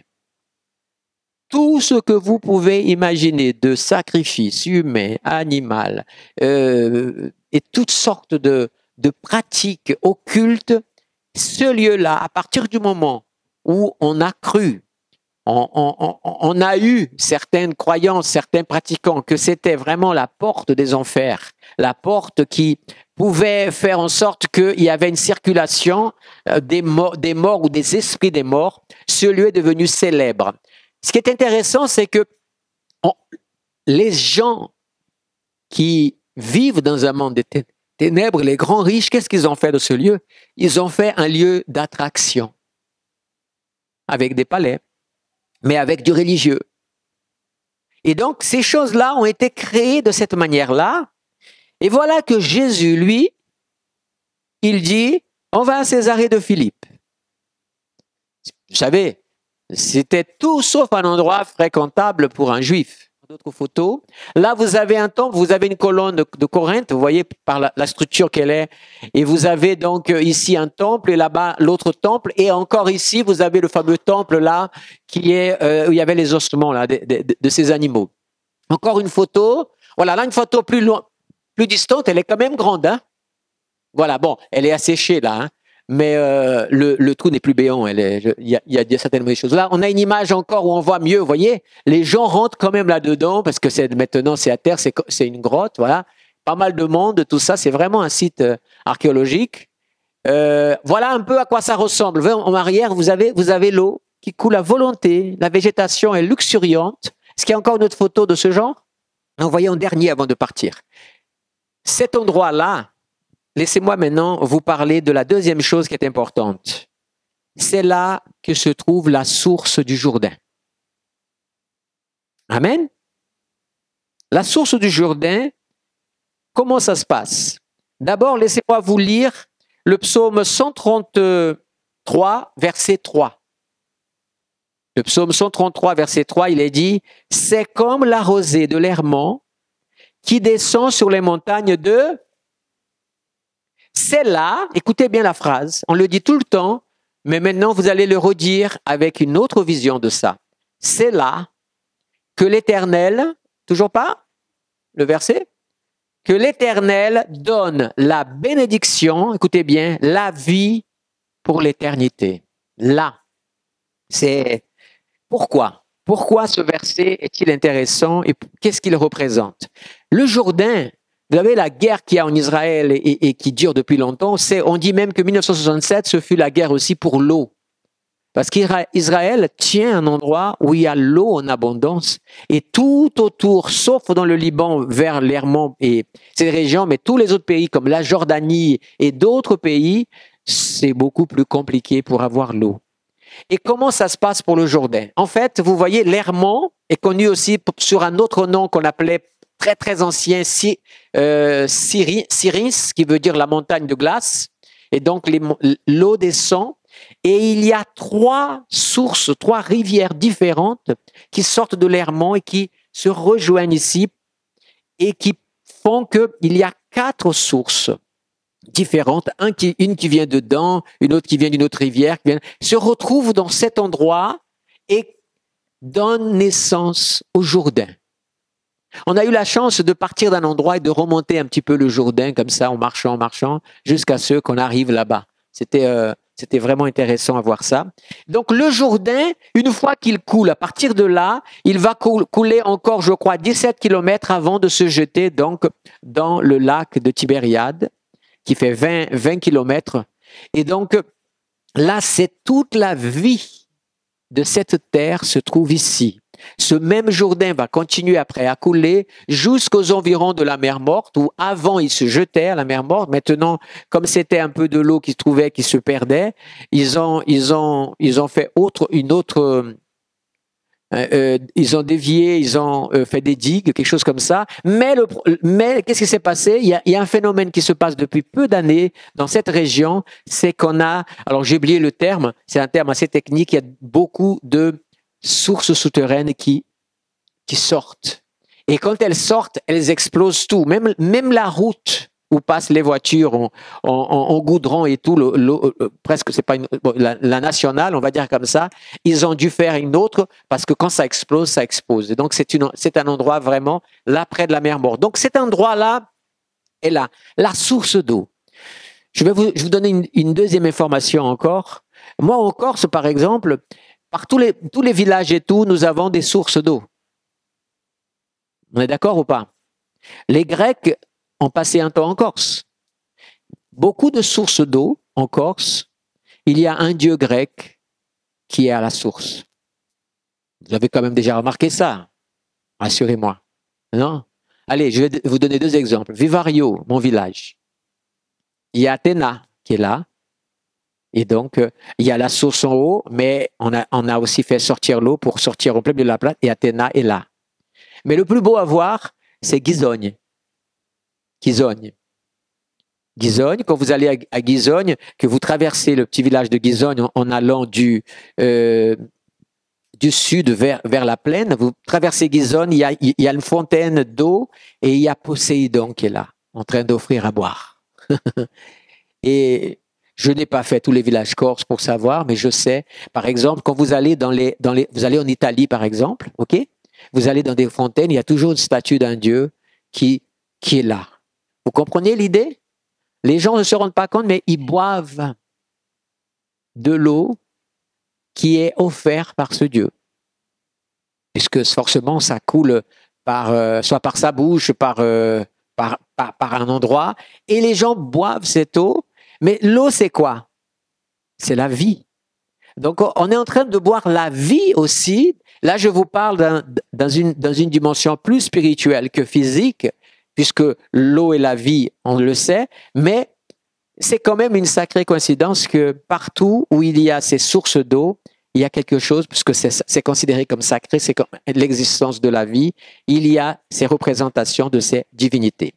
S1: Tout ce que vous pouvez imaginer de sacrifices humains, animaux, et toutes sortes de pratiques occultes, ce lieu-là, à partir du moment où on a cru, on a eu certaines croyances, certains pratiquants, que c'était vraiment la porte des enfers, la porte qui pouvait faire en sorte qu'il y avait une circulation des morts ou des esprits des morts, ce lieu est devenu célèbre. Ce qui est intéressant, c'est que les gens qui vivent dans un monde des ténèbres, les grands riches, qu'est-ce qu'ils ont fait de ce lieu? Ils ont fait un lieu d'attraction avec des palais, mais avec du religieux. Et donc, ces choses-là ont été créées de cette manière-là. Et voilà que Jésus, lui, il dit, on va à Césarée de Philippe. Vous savez, c'était tout sauf un endroit fréquentable pour un juif. D'autres photos. Là, vous avez un temple, vous avez une colonne de Corinthe, vous voyez par la structure qu'elle est. Et vous avez donc ici un temple et là-bas l'autre temple. Et encore ici, vous avez le fameux temple là qui est où il y avait les ossements là de ces animaux. Encore une photo. Voilà, là une photo plus loin, plus distante. Elle est quand même grande, hein. Voilà, bon, elle est asséchée là, hein. Mais le trou n'est plus béant. Il y a certaines choses. Là, on a une image encore où on voit mieux. Vous voyez, les gens rentrent quand même là-dedans parce que maintenant c'est à terre, c'est une grotte. Voilà, pas mal de monde, tout ça. C'est vraiment un site archéologique. Voilà un peu à quoi ça ressemble. En arrière, vous avez l'eau qui coule à volonté. La végétation est luxuriante. Est-ce qu'il y a encore une autre photo de ce genre? En voyons en dernier avant de partir. Cet endroit-là. Laissez-moi maintenant vous parler de la deuxième chose qui est importante. C'est là que se trouve la source du Jourdain. Amen. La source du Jourdain, comment ça se passe? D'abord, laissez-moi vous lire le psaume 133, verset 3. Le psaume 133, verset 3, il est dit « C'est comme la rosée de l'Hermont qui descend sur les montagnes de... » C'est là, écoutez bien la phrase, on le dit tout le temps, mais maintenant vous allez le redire avec une autre vision de ça. C'est là que l'Éternel, toujours pas le verset, que l'Éternel donne la bénédiction, écoutez bien, la vie pour l'éternité. Là, c'est pourquoi? Pourquoi ce verset est-il intéressant et qu'est-ce qu'il représente? Le Jourdain, vous savez, la guerre qu'il y a en Israël et qui dure depuis longtemps, on dit même que 1967, ce fut la guerre aussi pour l'eau. Parce qu'Israël tient un endroit où il y a l'eau en abondance. Et tout autour, sauf dans le Liban, vers l'Hermont et ces régions, mais tous les autres pays comme la Jordanie et d'autres pays, c'est beaucoup plus compliqué pour avoir l'eau. Et comment ça se passe pour le Jourdain? En fait, vous voyez, l'Hermont est connu aussi sur un autre nom qu'on appelait très très ancien, Syris, qui veut dire la montagne de glace. Et donc l'eau descend. Et il y a trois sources, trois rivières différentes qui sortent de l'Hermont et qui se rejoignent ici et qui font qu'il y a quatre sources différentes, une qui vient dedans, une autre qui vient d'une autre rivière, se retrouvent dans cet endroit et donnent naissance au Jourdain. On a eu la chance de partir d'un endroit et de remonter un petit peu le Jourdain comme ça, en marchant, jusqu'à ce qu'on arrive là-bas. C'était vraiment intéressant à voir ça. Donc le Jourdain, une fois qu'il coule, à partir de là, il va couler encore, je crois, 17 kilomètres avant de se jeter donc dans le lac de Tibériade, qui fait 20 kilomètres. Et donc là, c'est toute la vie de cette terre se trouve ici. Ce même Jourdain va continuer après à couler jusqu'aux environs de la mer Morte, où avant il se jetait à la mer Morte. Maintenant, comme c'était un peu de l'eau qui se trouvait, qui se perdait, ils ont fait ils ont dévié, ils ont fait des digues, quelque chose comme ça. Mais qu'est-ce qui s'est passé? Il y a un phénomène qui se passe depuis peu d'années dans cette région, c'est qu'on a, alors j'ai oublié le terme, c'est un terme assez technique, il y a beaucoup de sources souterraines qui sortent. Et quand elles sortent, elles explosent tout. Même la route où passent les voitures en goudron et tout, presque c'est pas la nationale, on va dire comme ça, ils ont dû faire une autre parce que quand ça explose, ça expose. Et donc c'est un endroit vraiment là près de la mer Morte. Donc cet endroit-là est là, la source d'eau. Je vais vous donner une deuxième information encore. Moi en Corse, par exemple, par tous les villages et tout, nous avons des sources d'eau. On est d'accord ou pas? Les Grecs ont passé un temps en Corse. Beaucoup de sources d'eau en Corse, il y a un dieu grec qui est à la source. Vous avez quand même déjà remarqué ça, rassurez-moi. Non? Allez, je vais vous donner deux exemples. Vivario, mon village. Il y a Athéna qui est là. Et donc, il y a la source en haut, mais on a aussi fait sortir l'eau pour sortir au plein de la plate, et Athéna est là. Mais le plus beau à voir, c'est Gizogne. Gizogne. Gizogne, quand vous allez à Gizogne, que vous traversez le petit village de Gizogne en allant du sud vers la plaine, vous traversez Gizogne, il y a une fontaine d'eau et il y a Poséidon qui est là, en train d'offrir à boire. Et je n'ai pas fait tous les villages corses pour savoir, mais je sais, par exemple, quand vous allez vous allez en Italie, par exemple, ok? Vous allez dans des fontaines, il y a toujours une statue d'un dieu qui est là. Vous comprenez l'idée? Les gens ne se rendent pas compte, mais ils boivent de l'eau qui est offerte par ce Dieu. Puisque forcément, ça coule soit par sa bouche, par un endroit. Et les gens boivent cette eau. Mais l'eau, c'est quoi? C'est la vie. Donc, on est en train de boire la vie aussi. Là, je vous parle dans une dimension plus spirituelle que physique, puisque l'eau est la vie, on le sait, mais c'est quand même une sacrée coïncidence que partout où il y a ces sources d'eau, il y a quelque chose, puisque c'est considéré comme sacré, c'est comme l'existence de la vie, il y a ces représentations de ces divinités.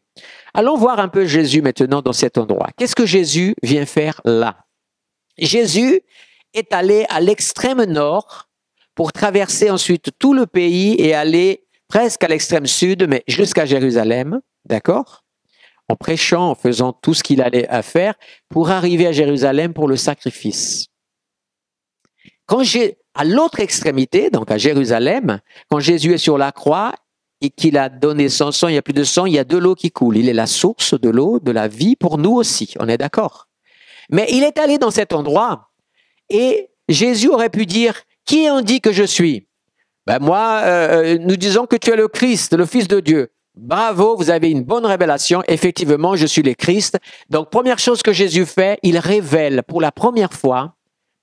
S1: Allons voir un peu Jésus maintenant dans cet endroit. Qu'est-ce que Jésus vient faire là? Jésus est allé à l'extrême nord pour traverser ensuite tout le pays et aller presque à l'extrême sud, mais jusqu'à Jérusalem, d'accord? En prêchant, en faisant tout ce qu'il allait à faire pour arriver à Jérusalem pour le sacrifice. À l'autre extrémité, donc à Jérusalem, quand Jésus est sur la croix et qu'il a donné son sang, il n'y a plus de sang, il y a de l'eau qui coule. Il est la source de l'eau, de la vie pour nous aussi, on est d'accord? Mais il est allé dans cet endroit et Jésus aurait pu dire, qui on dit que je suis? Ben moi, nous disons que tu es le Christ, le Fils de Dieu. Bravo, vous avez une bonne révélation. Effectivement, je suis le Christ. Donc, première chose que Jésus fait, il révèle pour la première fois,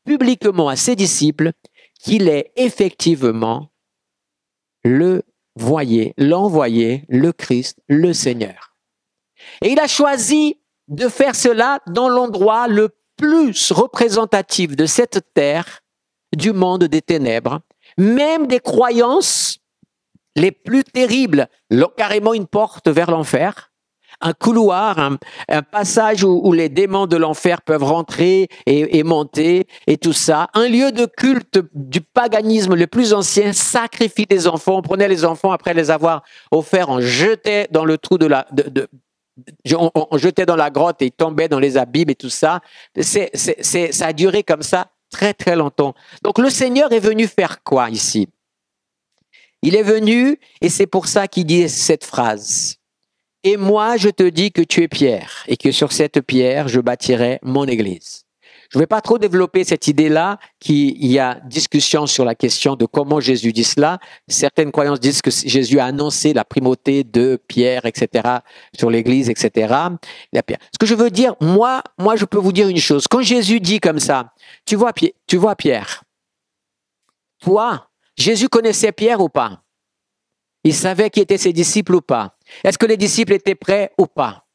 S1: publiquement à ses disciples, qu'il est effectivement l'envoyé, le Christ, le Seigneur. Et il a choisi de faire cela dans l'endroit le plus représentatif de cette terre, du monde des ténèbres, même des croyances les plus terribles, carrément une porte vers l'enfer, un couloir, un passage où les démons de l'enfer peuvent rentrer et monter et tout ça, un lieu de culte du paganisme le plus ancien, sacrifie des enfants, on prenait les enfants après les avoir offerts, on jetait dans le trou on jetait dans la grotte et ils tombaient dans les abîmes et tout ça. Ça a duré comme ça très très longtemps. Donc le Seigneur est venu faire quoi ici? Il est venu, et c'est pour ça qu'il dit cette phrase. Et moi, je te dis que tu es Pierre, et que sur cette pierre, je bâtirai mon église. Je ne vais pas trop développer cette idée-là, qu'il y a discussion sur la question de comment Jésus dit cela. Certaines croyances disent que Jésus a annoncé la primauté de Pierre, etc., sur l'église, etc. Ce que je veux dire, moi, je peux vous dire une chose. Quand Jésus dit comme ça, tu vois Pierre, toi, Jésus connaissait Pierre ou pas? Il savait qui étaient ses disciples ou pas? Est-ce que les disciples étaient prêts ou pas?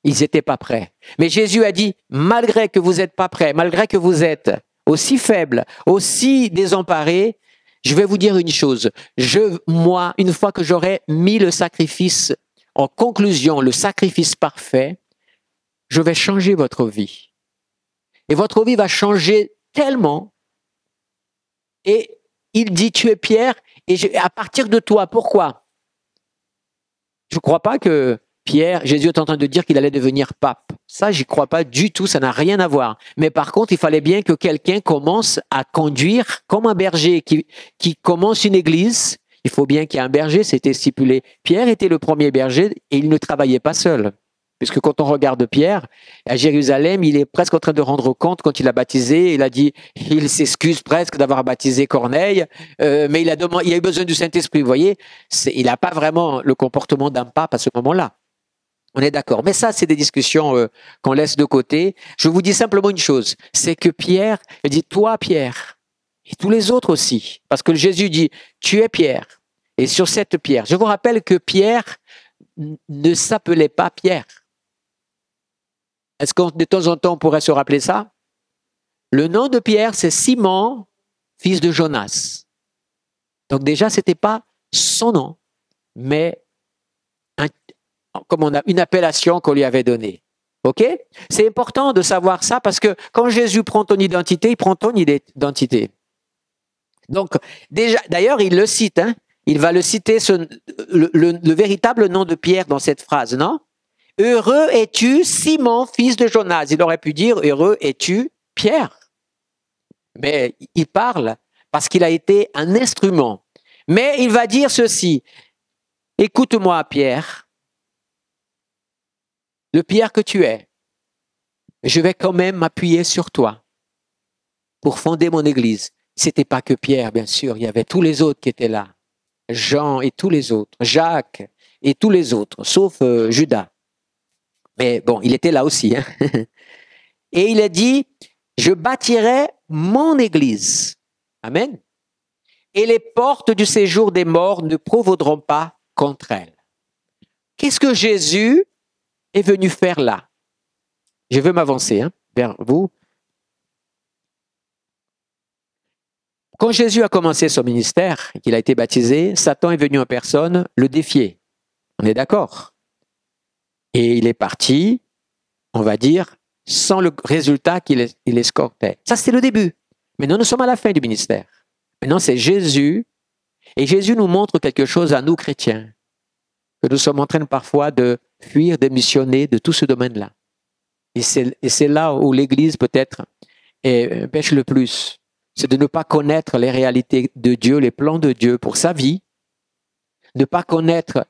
S1: Ils n'étaient pas prêts. Mais Jésus a dit, malgré que vous n'êtes pas prêts, malgré que vous êtes aussi faibles, aussi désemparés, je vais vous dire une chose. Moi, une fois que j'aurai mis le sacrifice en conclusion, le sacrifice parfait, je vais changer votre vie. Et votre vie va changer tellement. Et il dit, tu es Pierre, et à partir de toi, pourquoi? Je ne crois pas que Pierre, Jésus est en train de dire qu'il allait devenir pape. Ça, j'y crois pas du tout, ça n'a rien à voir. Mais par contre, il fallait bien que quelqu'un commence à conduire comme un berger qui commence une église. Il faut bien qu'il y ait un berger, c'était stipulé. Pierre était le premier berger et il ne travaillait pas seul. Puisque quand on regarde Pierre, à Jérusalem, il est presque en train de rendre compte quand il a baptisé. Il a dit, il s'excuse presque d'avoir baptisé Corneille, mais il a eu besoin du Saint-Esprit. Vous voyez, il n'a pas vraiment le comportement d'un pape à ce moment-là. On est d'accord. Mais ça, c'est des discussions qu'on laisse de côté. Je vous dis simplement une chose, c'est que Pierre, il dit, toi Pierre, et tous les autres aussi. Parce que Jésus dit, tu es Pierre. Et sur cette pierre, je vous rappelle que Pierre ne s'appelait pas Pierre. Est-ce que de temps en temps, on pourrait se rappeler ça? Le nom de Pierre, c'est Simon, fils de Jonas. Donc déjà, ce n'était pas son nom, mais comme on a une appellation qu'on lui avait donnée. OK? C'est important de savoir ça parce que quand Jésus prend ton identité, il prend ton identité. Donc, déjà, d'ailleurs, il le cite, hein? Il va le citer, le véritable nom de Pierre dans cette phrase, non? Heureux es-tu, Simon, fils de Jonas. Il aurait pu dire, heureux es-tu, Pierre. Mais il parle parce qu'il a été un instrument. Mais il va dire ceci, écoute-moi, Pierre, le Pierre que tu es, je vais quand même m'appuyer sur toi pour fonder mon église. C'était pas que Pierre, bien sûr, il y avait tous les autres qui étaient là. Jean et tous les autres, Jacques et tous les autres, sauf Judas. Mais bon, il était là aussi. Hein. Et il a dit, je bâtirai mon église. Amen. Et les portes du séjour des morts ne prévaudront pas contre elle. Qu'est-ce que Jésus est venu faire là? Je veux m'avancer vers vous. Quand Jésus a commencé son ministère, qu'il a été baptisé, Satan est venu en personne le défier. On est d'accord? Et il est parti, on va dire, sans le résultat qu'il escomptait. Ça, c'était le début. Maintenant, nous sommes à la fin du ministère. Maintenant, c'est Jésus. Et Jésus nous montre quelque chose à nous, chrétiens, que nous sommes en train parfois de fuir, de missionner de tout ce domaine-là. Et c'est là où l'Église peut-être pêche le plus. C'est de ne pas connaître les réalités de Dieu, les plans de Dieu pour sa vie, ne pas connaître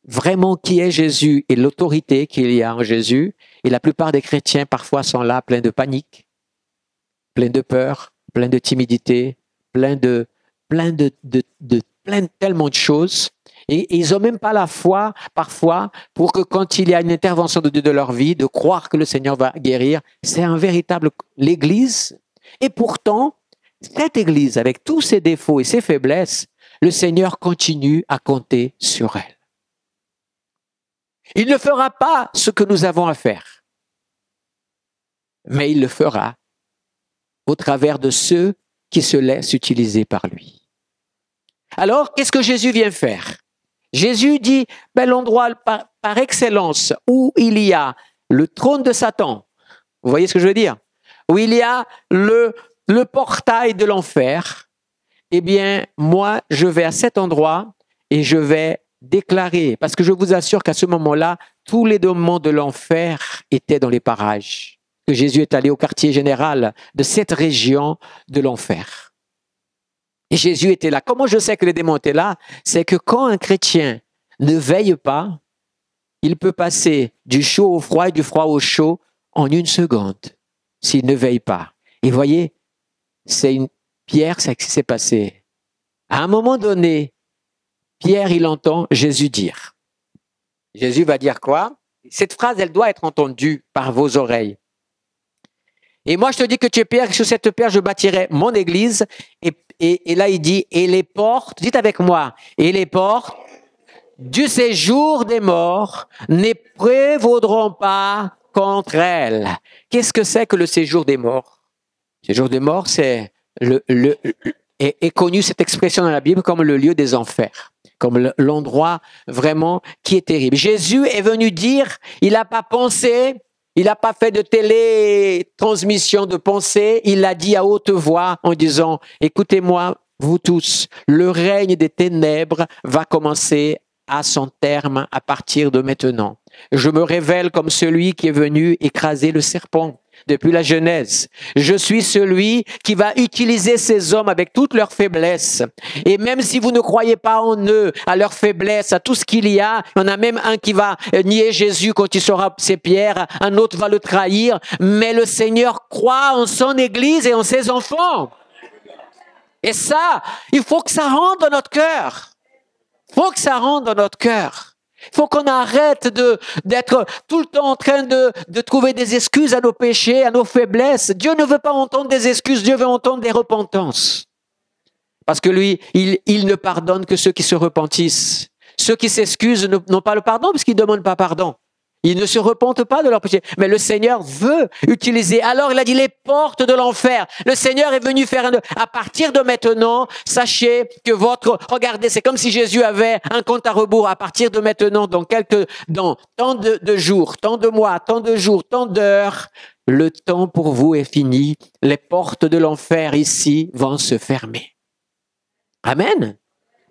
S1: vraiment qui est Jésus et l'autorité qu'il y a en Jésus. Et la plupart des chrétiens parfois sont là pleins de panique, pleins de peur, pleins de timidité, pleins de tellement de choses. Et ils n'ont même pas la foi, parfois, pour que quand il y a une intervention de Dieu de leur vie, de croire que le Seigneur va guérir. C'est un véritable l'Église. Et pourtant, cette Église, avec tous ses défauts et ses faiblesses, le Seigneur continue à compter sur elle. Il ne fera pas ce que nous avons à faire, mais il le fera au travers de ceux qui se laissent utiliser par lui. Alors, qu'est-ce que Jésus vient faire? Jésus dit, l'endroit par excellence où il y a le trône de Satan, vous voyez ce que je veux dire? Où il y a le portail de l'enfer, eh bien, moi, je vais à cet endroit et je vais déclarer, parce que je vous assure qu'à ce moment-là, tous les démons de l'enfer étaient dans les parages. Que Jésus est allé au quartier général de cette région de l'enfer. Et Jésus était là. Comment je sais que les démons étaient là? C'est que quand un chrétien ne veille pas, il peut passer du chaud au froid et du froid au chaud en une seconde, s'il ne veille pas. Et voyez, Pierre, c'est ce qui s'est passé. À un moment donné, Pierre, il entend Jésus dire. Jésus va dire quoi? Cette phrase, elle doit être entendue par vos oreilles. Et moi, je te dis que tu es Pierre, et sur cette pierre, je bâtirai mon église. Et là, il dit, et les portes, dites avec moi, et les portes du séjour des morts ne prévaudront pas contre elle. Qu'est-ce que c'est que le séjour des morts? Le séjour des morts, c'est est connu cette expression dans la Bible comme le lieu des enfers, comme l'endroit vraiment qui est terrible. Jésus est venu dire, il n'a pas pensé, il n'a pas fait de télétransmission de pensée, il l'a dit à haute voix en disant, écoutez-moi, vous tous, le règne des ténèbres va commencer à son terme à partir de maintenant. Je me révèle comme celui qui est venu écraser le serpent depuis la Genèse. Je suis celui qui va utiliser ces hommes avec toutes leurs faiblesses. Et même si vous ne croyez pas en eux, à leurs faiblesses, à tout ce qu'il y a, il y en a même un qui va nier Jésus quand il sera ses pierres, un autre va le trahir, mais le Seigneur croit en son Église et en ses enfants. Et ça, il faut que ça rentre dans notre cœur. Il faut que ça rentre dans notre cœur. Il faut qu'on arrête d'être tout le temps en train de trouver des excuses à nos péchés, à nos faiblesses. Dieu ne veut pas entendre des excuses, Dieu veut entendre des repentances. Parce que lui, il ne pardonne que ceux qui se repentissent. Ceux qui s'excusent n'ont pas le pardon parce qu'ils ne demandent pas pardon. Ils ne se repentent pas de leur péché. Mais le Seigneur veut utiliser. Alors il a dit les portes de l'enfer. Le Seigneur est venu faire à partir de maintenant, sachez que regardez, c'est comme si Jésus avait un compte à rebours. À partir de maintenant, dans tant de jours, tant de mois, tant de jours, tant d'heures, le temps pour vous est fini. Les portes de l'enfer ici vont se fermer. Amen.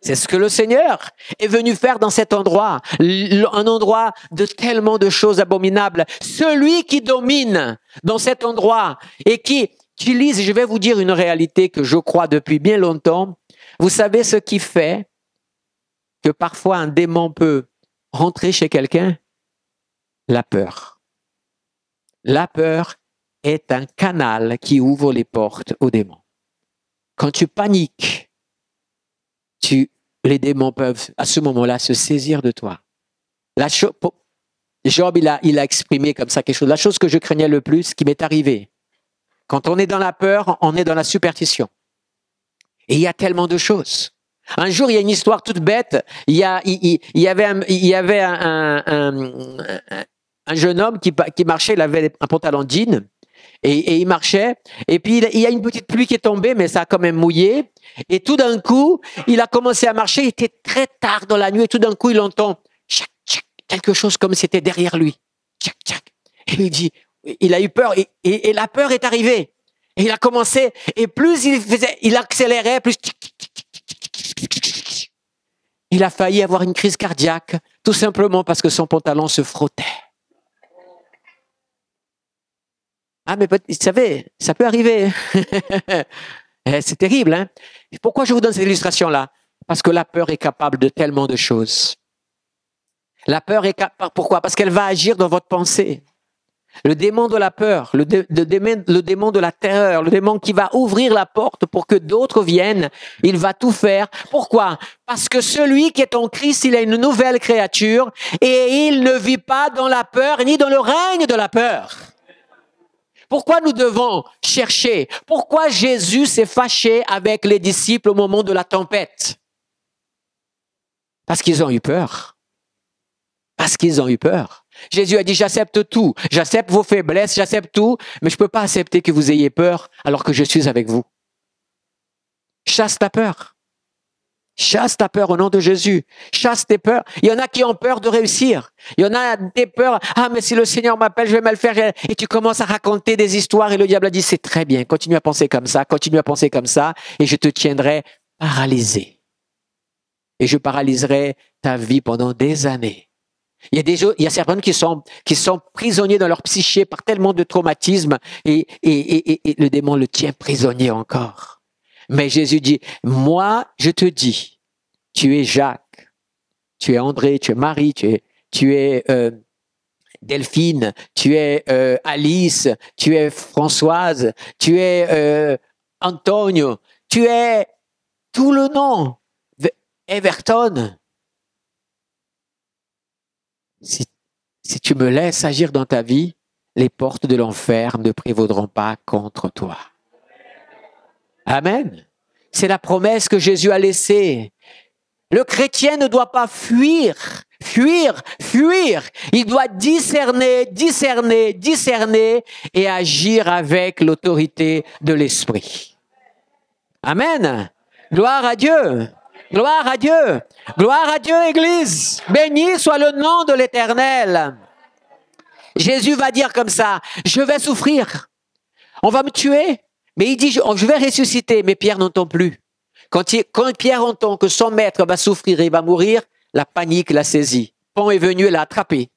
S1: C'est ce que le Seigneur est venu faire dans cet endroit, un endroit de tellement de choses abominables. Celui qui domine dans cet endroit et qui utilise, je vais vous dire une réalité que je crois depuis bien longtemps. Vous savez ce qui fait que parfois un démon peut rentrer chez quelqu'un? La peur. La peur est un canal qui ouvre les portes aux démons. Quand tu paniques, les démons peuvent à ce moment-là se saisir de toi. Job, il a exprimé comme ça quelque chose. La chose que je craignais le plus, qui m'est arrivée. Quand on est dans la peur, on est dans la superstition. Et il y a tellement de choses. Un jour, il y a une histoire toute bête. Il y avait un jeune homme qui marchait, il avait un pantalon jean. Et il marchait, et puis il y a une petite pluie qui est tombée, mais ça a quand même mouillé. Et tout d'un coup, il a commencé à marcher, il était très tard dans la nuit, et tout d'un coup, il entend tchac, tchac, quelque chose comme si c'était derrière lui. Tchac, tchac. Et il dit, il a eu peur, et la peur est arrivée. Et il a commencé, et plus il accélérait, plus il a failli avoir une crise cardiaque, tout simplement parce que son pantalon se frottait. Ah, mais vous savez, ça peut arriver. C'est terrible, hein? Pourquoi je vous donne cette illustration-là? Parce que la peur est capable de tellement de choses. La peur est capable, pourquoi? Parce qu'elle va agir dans votre pensée. Le démon de la peur, le démon de la terreur, le démon qui va ouvrir la porte pour que d'autres viennent, il va tout faire. Pourquoi? Parce que celui qui est en Christ, il est une nouvelle créature et il ne vit pas dans la peur ni dans le règne de la peur. Pourquoi nous devons chercher? Pourquoi Jésus s'est fâché avec les disciples au moment de la tempête? Parce qu'ils ont eu peur. Parce qu'ils ont eu peur. Jésus a dit, j'accepte tout. J'accepte vos faiblesses, j'accepte tout, mais je ne peux pas accepter que vous ayez peur alors que je suis avec vous. Chasse ta peur. Chasse ta peur au nom de Jésus. Chasse tes peurs. Il y en a qui ont peur de réussir. Il y en a des peurs. Ah, mais si le Seigneur m'appelle, je vais mal faire. Et tu commences à raconter des histoires et le diable a dit, c'est très bien. Continue à penser comme ça. Continue à penser comme ça et je te tiendrai paralysé. Et je paralyserai ta vie pendant des années. Il y a certaines qui sont prisonniers dans leur psyché par tellement de traumatismes et le démon le tient prisonnier encore. Mais Jésus dit, moi, je te dis, tu es Jacques, tu es André, tu es Marie, tu es Delphine, tu es Alice, tu es Françoise, tu es Antonio, tu es tout le nom, Everton. Si tu me laisses agir dans ta vie, les portes de l'enfer ne prévaudront pas contre toi. Amen. C'est la promesse que Jésus a laissée. Le chrétien ne doit pas fuir. Il doit discerner et agir avec l'autorité de l'Esprit. Amen. Gloire à Dieu. Gloire à Dieu. Gloire à Dieu, Église. Béni soit le nom de l'Éternel. Jésus va dire comme ça, je vais souffrir. On va me tuer. Mais il dit, je vais ressusciter, mais Pierre n'entend plus. Quand Pierre entend que son maître va souffrir et va mourir, la panique l'a saisi. Pan est venu et l'a attrapé.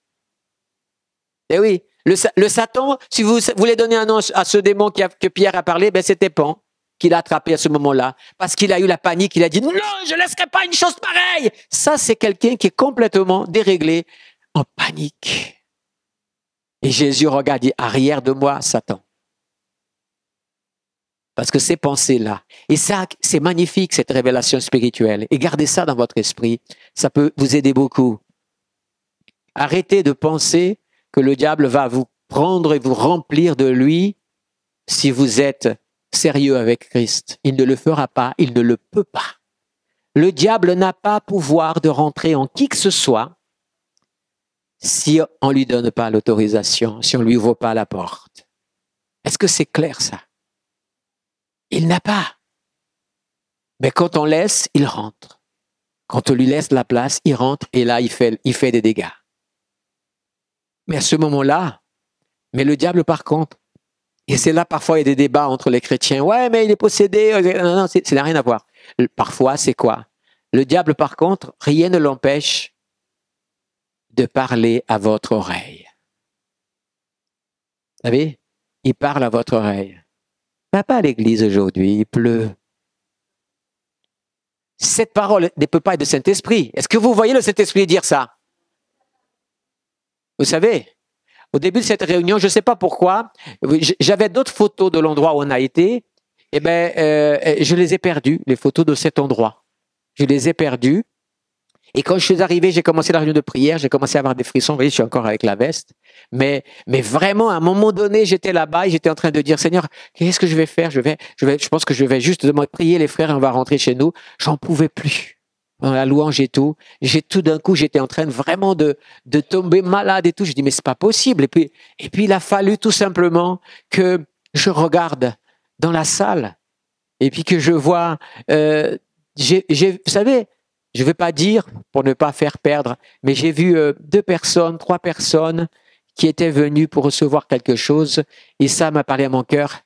S1: Eh oui, le Satan, si vous voulez donner un nom à ce démon que Pierre a parlé, ben c'était Pan qui l'a attrapé à ce moment-là. Parce qu'il a eu la panique, il a dit, non, je ne laisserai pas une chose pareille. Ça, c'est quelqu'un qui est complètement déréglé, en panique. Et Jésus regarde, dit, arrière de moi, Satan. Parce que ces pensées-là, et ça, c'est magnifique, cette révélation spirituelle. Et gardez ça dans votre esprit, ça peut vous aider beaucoup. Arrêtez de penser que le diable va vous prendre et vous remplir de lui si vous êtes sérieux avec Christ. Il ne le fera pas, il ne le peut pas. Le diable n'a pas pouvoir de rentrer en qui que ce soit si on lui donne pas l'autorisation, si on lui ouvre pas la porte. Est-ce que c'est clair ça? Il n'a pas. Mais quand on laisse, il rentre. Quand on lui laisse la place, il rentre et là, il fait des dégâts. Mais à ce moment-là, mais le diable par contre, et c'est là parfois il y a des débats entre les chrétiens. Ouais, mais il est possédé. Non, non, ça n'a rien à voir. Parfois, c'est quoi? Le diable par contre, rien ne l'empêche de parler à votre oreille. Vous savez, il parle à votre oreille. Va pas à l'église aujourd'hui, il pleut. Cette parole ne peut pas être de Saint-Esprit. Est-ce que vous voyez le Saint-Esprit dire ça? Vous savez, au début de cette réunion, je ne sais pas pourquoi, j'avais d'autres photos de l'endroit où on a été, et je les ai perdues, les photos de cet endroit. Je les ai perdues. Et quand je suis arrivé, j'ai commencé la réunion de prière, j'ai commencé à avoir des frissons. Vous voyez, je suis encore avec la veste. Mais vraiment, à un moment donné, j'étais là-bas et j'étais en train de dire, Seigneur, qu'est-ce que je vais faire? Je pense que je vais juste prier les frères et on va rentrer chez nous. J'en pouvais plus. Dans la louange et tout. Tout d'un coup, j'étais en train vraiment de tomber malade et tout. Je dis, mais c'est pas possible. Et puis, il a fallu tout simplement que je regarde dans la salle et puis que je vois, vous savez, je ne vais pas dire pour ne pas faire perdre, mais j'ai vu 2 personnes, 3 personnes qui étaient venues pour recevoir quelque chose et ça m'a parlé à mon cœur.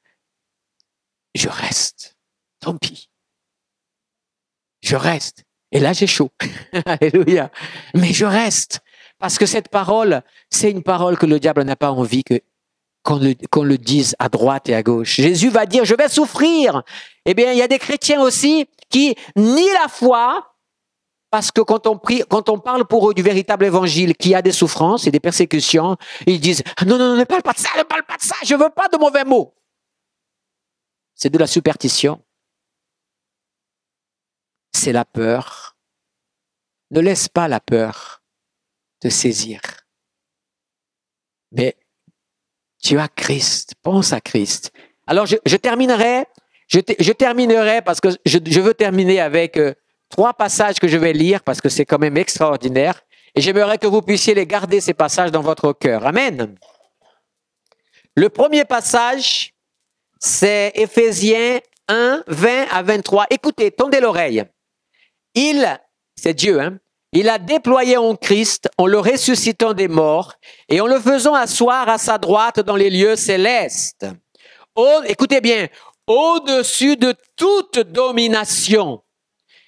S1: Je reste. Tant pis. Je reste. Et là, j'ai chaud. Alléluia. Mais je reste. Parce que cette parole, c'est une parole que le diable n'a pas envie qu'on le dise à droite et à gauche. Jésus va dire, je vais souffrir. Eh bien, il y a des chrétiens aussi qui nient la foi. Parce que quand on parle pour eux du véritable évangile, qui a des souffrances et des persécutions, ils disent non, ne parle pas de ça, je veux pas de mauvais mots. C'est de la superstition. C'est la peur. Ne laisse pas la peur te saisir. Mais tu as Christ, pense à Christ. Alors je terminerai parce que je veux terminer avec 3 passages que je vais lire parce que c'est quand même extraordinaire et j'aimerais que vous puissiez les garder ces passages dans votre cœur. Amen. Le premier passage, c'est Éphésiens 1, 20 à 23. Écoutez, tendez l'oreille. C'est Dieu, hein? Il a déployé en Christ en le ressuscitant des morts et en le faisant asseoir à sa droite dans les lieux célestes. Écoutez bien, au-dessus de toute domination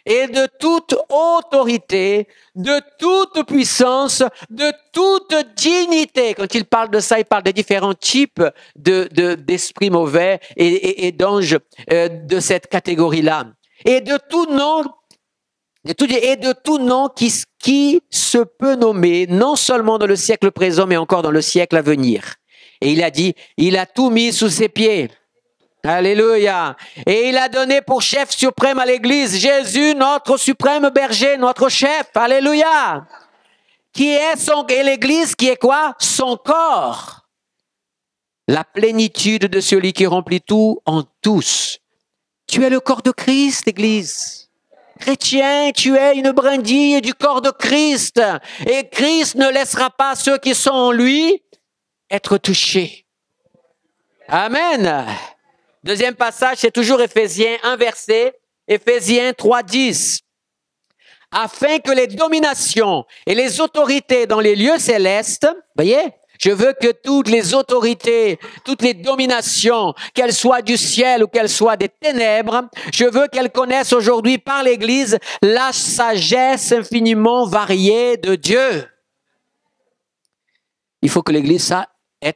S1: et de toute autorité, de toute puissance, de toute dignité. Quand il parle de ça, il parle des différents types d'esprits mauvais et d'anges de cette catégorie-là. Et de tout nom qui se peut nommer, non seulement dans le siècle présent, mais encore dans le siècle à venir. Et il a dit, il a tout mis sous ses pieds. Alléluia. Et il a donné pour chef suprême à l'Église Jésus, notre suprême berger, notre chef. Alléluia. Et l'Église qui est quoi? Son corps. La plénitude de celui qui remplit tout en tous. Tu es le corps de Christ, Église. Chrétien, tu es une brindille du corps de Christ. Et Christ ne laissera pas ceux qui sont en lui être touchés. Amen. Deuxième passage, c'est toujours Éphésiens 1 verset, Éphésiens 3, 10. Afin que les dominations et les autorités dans les lieux célestes, voyez, je veux que toutes les autorités, toutes les dominations, qu'elles soient du ciel ou qu'elles soient des ténèbres, je veux qu'elles connaissent aujourd'hui par l'Église la sagesse infiniment variée de Dieu. Il faut que l'Église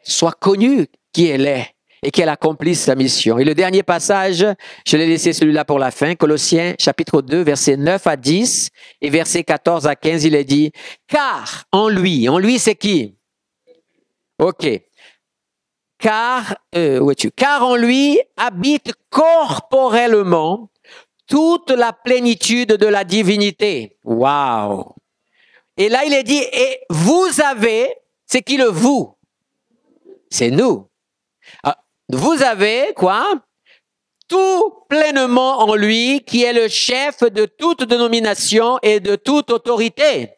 S1: soit connue qui elle est et qu'elle accomplisse sa mission. Et le dernier passage, je l'ai laissé celui-là pour la fin, Colossiens chapitre 2, versets 9 à 10 et versets 14 à 15, il est dit, car en lui c'est qui? Ok. Car en lui habite corporellement toute la plénitude de la divinité. Waouh! Et là, il est dit, et vous avez, c'est qui le vous? C'est nous. Vous avez quoi? Tout pleinement en lui, qui est le chef de toute dénomination et de toute autorité.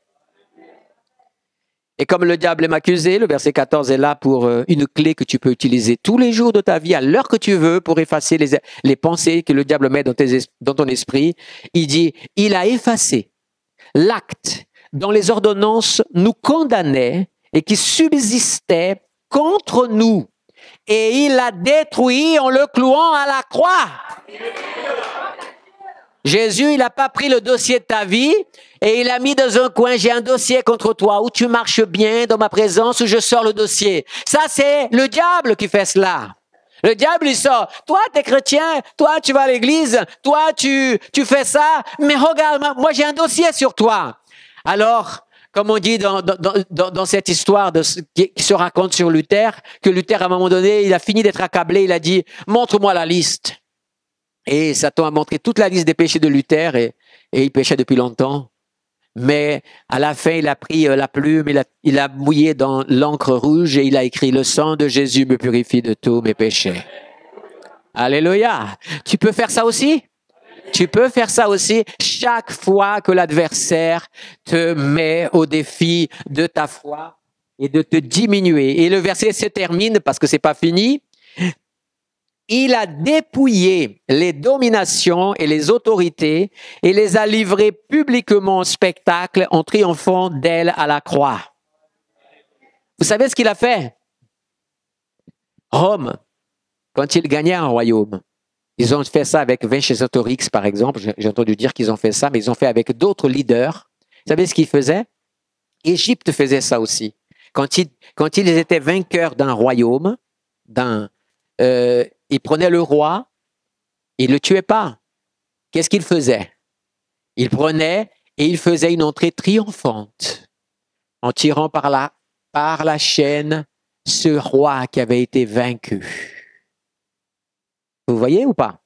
S1: Et comme le diable aime accuser, le verset 14 est là pour une clé que tu peux utiliser tous les jours de ta vie, à l'heure que tu veux, pour effacer les pensées que le diable met dans ton esprit. Il dit, il a effacé l'acte dont les ordonnances nous condamnaient et qui subsistait contre nous. Et il l'a détruit en le clouant à la croix. Jésus, il n'a pas pris le dossier de ta vie et il a mis dans un coin, j'ai un dossier contre toi, où tu marches bien dans ma présence, où je sors le dossier. Ça, c'est le diable qui fait cela. Le diable, il sort. Toi, t'es chrétien, toi, tu vas à l'église, toi, tu fais ça, mais regarde, moi, j'ai un dossier sur toi. Alors, comme on dit dans cette histoire qui se raconte sur Luther, que Luther, à un moment donné, il a fini d'être accablé, il a dit, montre-moi la liste. Et Satan a montré toute la liste des péchés de Luther et il péchait depuis longtemps. Mais à la fin, il a pris la plume, il a mouillé dans l'encre rouge et il a écrit « Le sang de Jésus me purifie de tous mes péchés ». Alléluia. Tu peux faire ça aussi? Tu peux faire ça aussi chaque fois que l'adversaire te met au défi de ta foi et de te diminuer. Et le verset se termine parce que c'est pas fini. Il a dépouillé les dominations et les autorités et les a livrées publiquement au spectacle en triomphant d'elles à la croix. Vous savez ce qu'il a fait? Rome, quand il gagnait un royaume, ils ont fait ça avec Vercingétorix, par exemple. J'ai entendu dire qu'ils ont fait ça, mais ils ont fait avec d'autres leaders. Vous savez ce qu'ils faisaient? Égypte faisait ça aussi. Quand ils étaient vainqueurs d'un royaume, ils prenaient le roi, ils ne le tuaient pas. Qu'est-ce qu'ils faisaient? Ils prenaient et ils faisaient une entrée triomphante en tirant par la chaîne ce roi qui avait été vaincu. Vous voyez ou pas?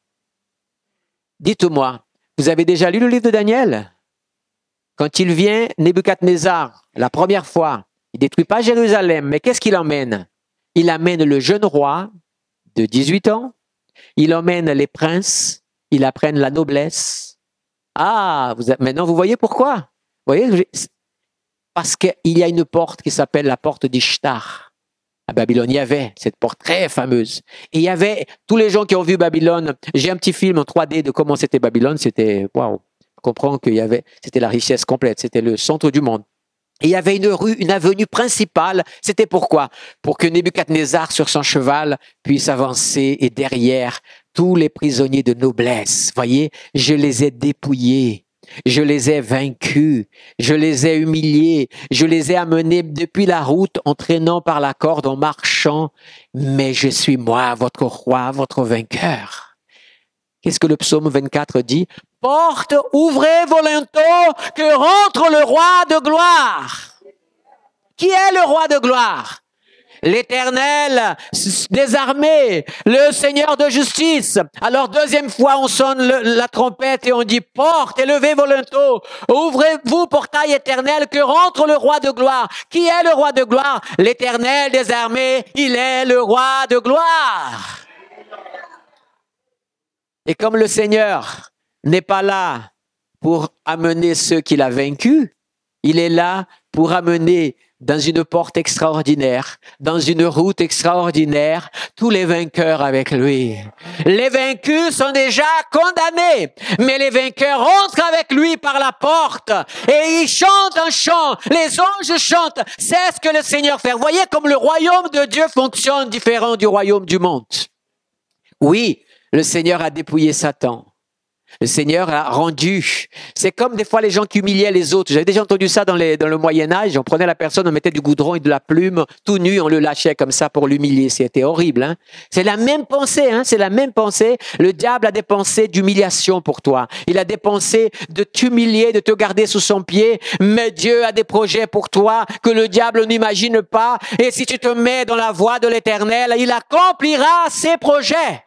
S1: Dites-moi, vous avez déjà lu le livre de Daniel? Quand il vient, Nebuchadnezzar, la première fois, il ne détruit pas Jérusalem, mais qu'est-ce qu'il emmène? Il amène le jeune roi de 18 ans, il emmène les princes, il apprenne la noblesse. Ah, maintenant vous voyez pourquoi? Vous voyez? Parce qu'il y a une porte qui s'appelle la porte d'Ishtar. À Babylone, il y avait cette porte très fameuse. Et il y avait tous les gens qui ont vu Babylone. J'ai un petit film en 3D de comment c'était Babylone. C'était, waouh, je comprends c'était la richesse complète. C'était le centre du monde. Et il y avait une rue, une avenue principale. C'était pourquoi? Pour que Nebuchadnezzar, sur son cheval, puisse avancer et derrière tous les prisonniers de noblesse. Voyez, je les ai dépouillés. Je les ai vaincus, je les ai humiliés, je les ai amenés depuis la route en traînant par la corde, en marchant, mais je suis moi, votre roi, votre vainqueur. Qu'est-ce que le psaume 24 dit? Porte, ouvrez vos linteaux, que rentre le roi de gloire. Qui est le roi de gloire? L'Éternel des armées, le Seigneur de justice. Alors deuxième fois, on sonne la trompette et on dit porte, élevez vos linteaux, ouvrez-vous portail éternel, que rentre le roi de gloire. Qui est le roi de gloire? L'Éternel des armées, il est le roi de gloire. Et comme le Seigneur n'est pas là pour amener ceux qu'il a vaincus, il est là pour amener dans une porte extraordinaire, dans une route extraordinaire, tous les vainqueurs avec lui. Les vaincus sont déjà condamnés, mais les vainqueurs entrent avec lui par la porte et ils chantent un chant. Les anges chantent. C'est ce que le Seigneur fait. Vous voyez comme le royaume de Dieu fonctionne différent du royaume du monde. Oui, le Seigneur a dépouillé Satan. Le Seigneur a rendu. C'est comme des fois les gens qui humiliaient les autres. J'avais déjà entendu ça dans le Moyen-Âge. On prenait la personne, on mettait du goudron et de la plume, tout nu, on le lâchait comme ça pour l'humilier. C'était horrible. Hein? C'est la même pensée. Hein? C'est la même pensée. Le diable a des pensées d'humiliation pour toi. Il a des pensées de t'humilier, de te garder sous son pied. Mais Dieu a des projets pour toi que le diable n'imagine pas. Et si tu te mets dans la voie de l'Éternel, il accomplira ses projets.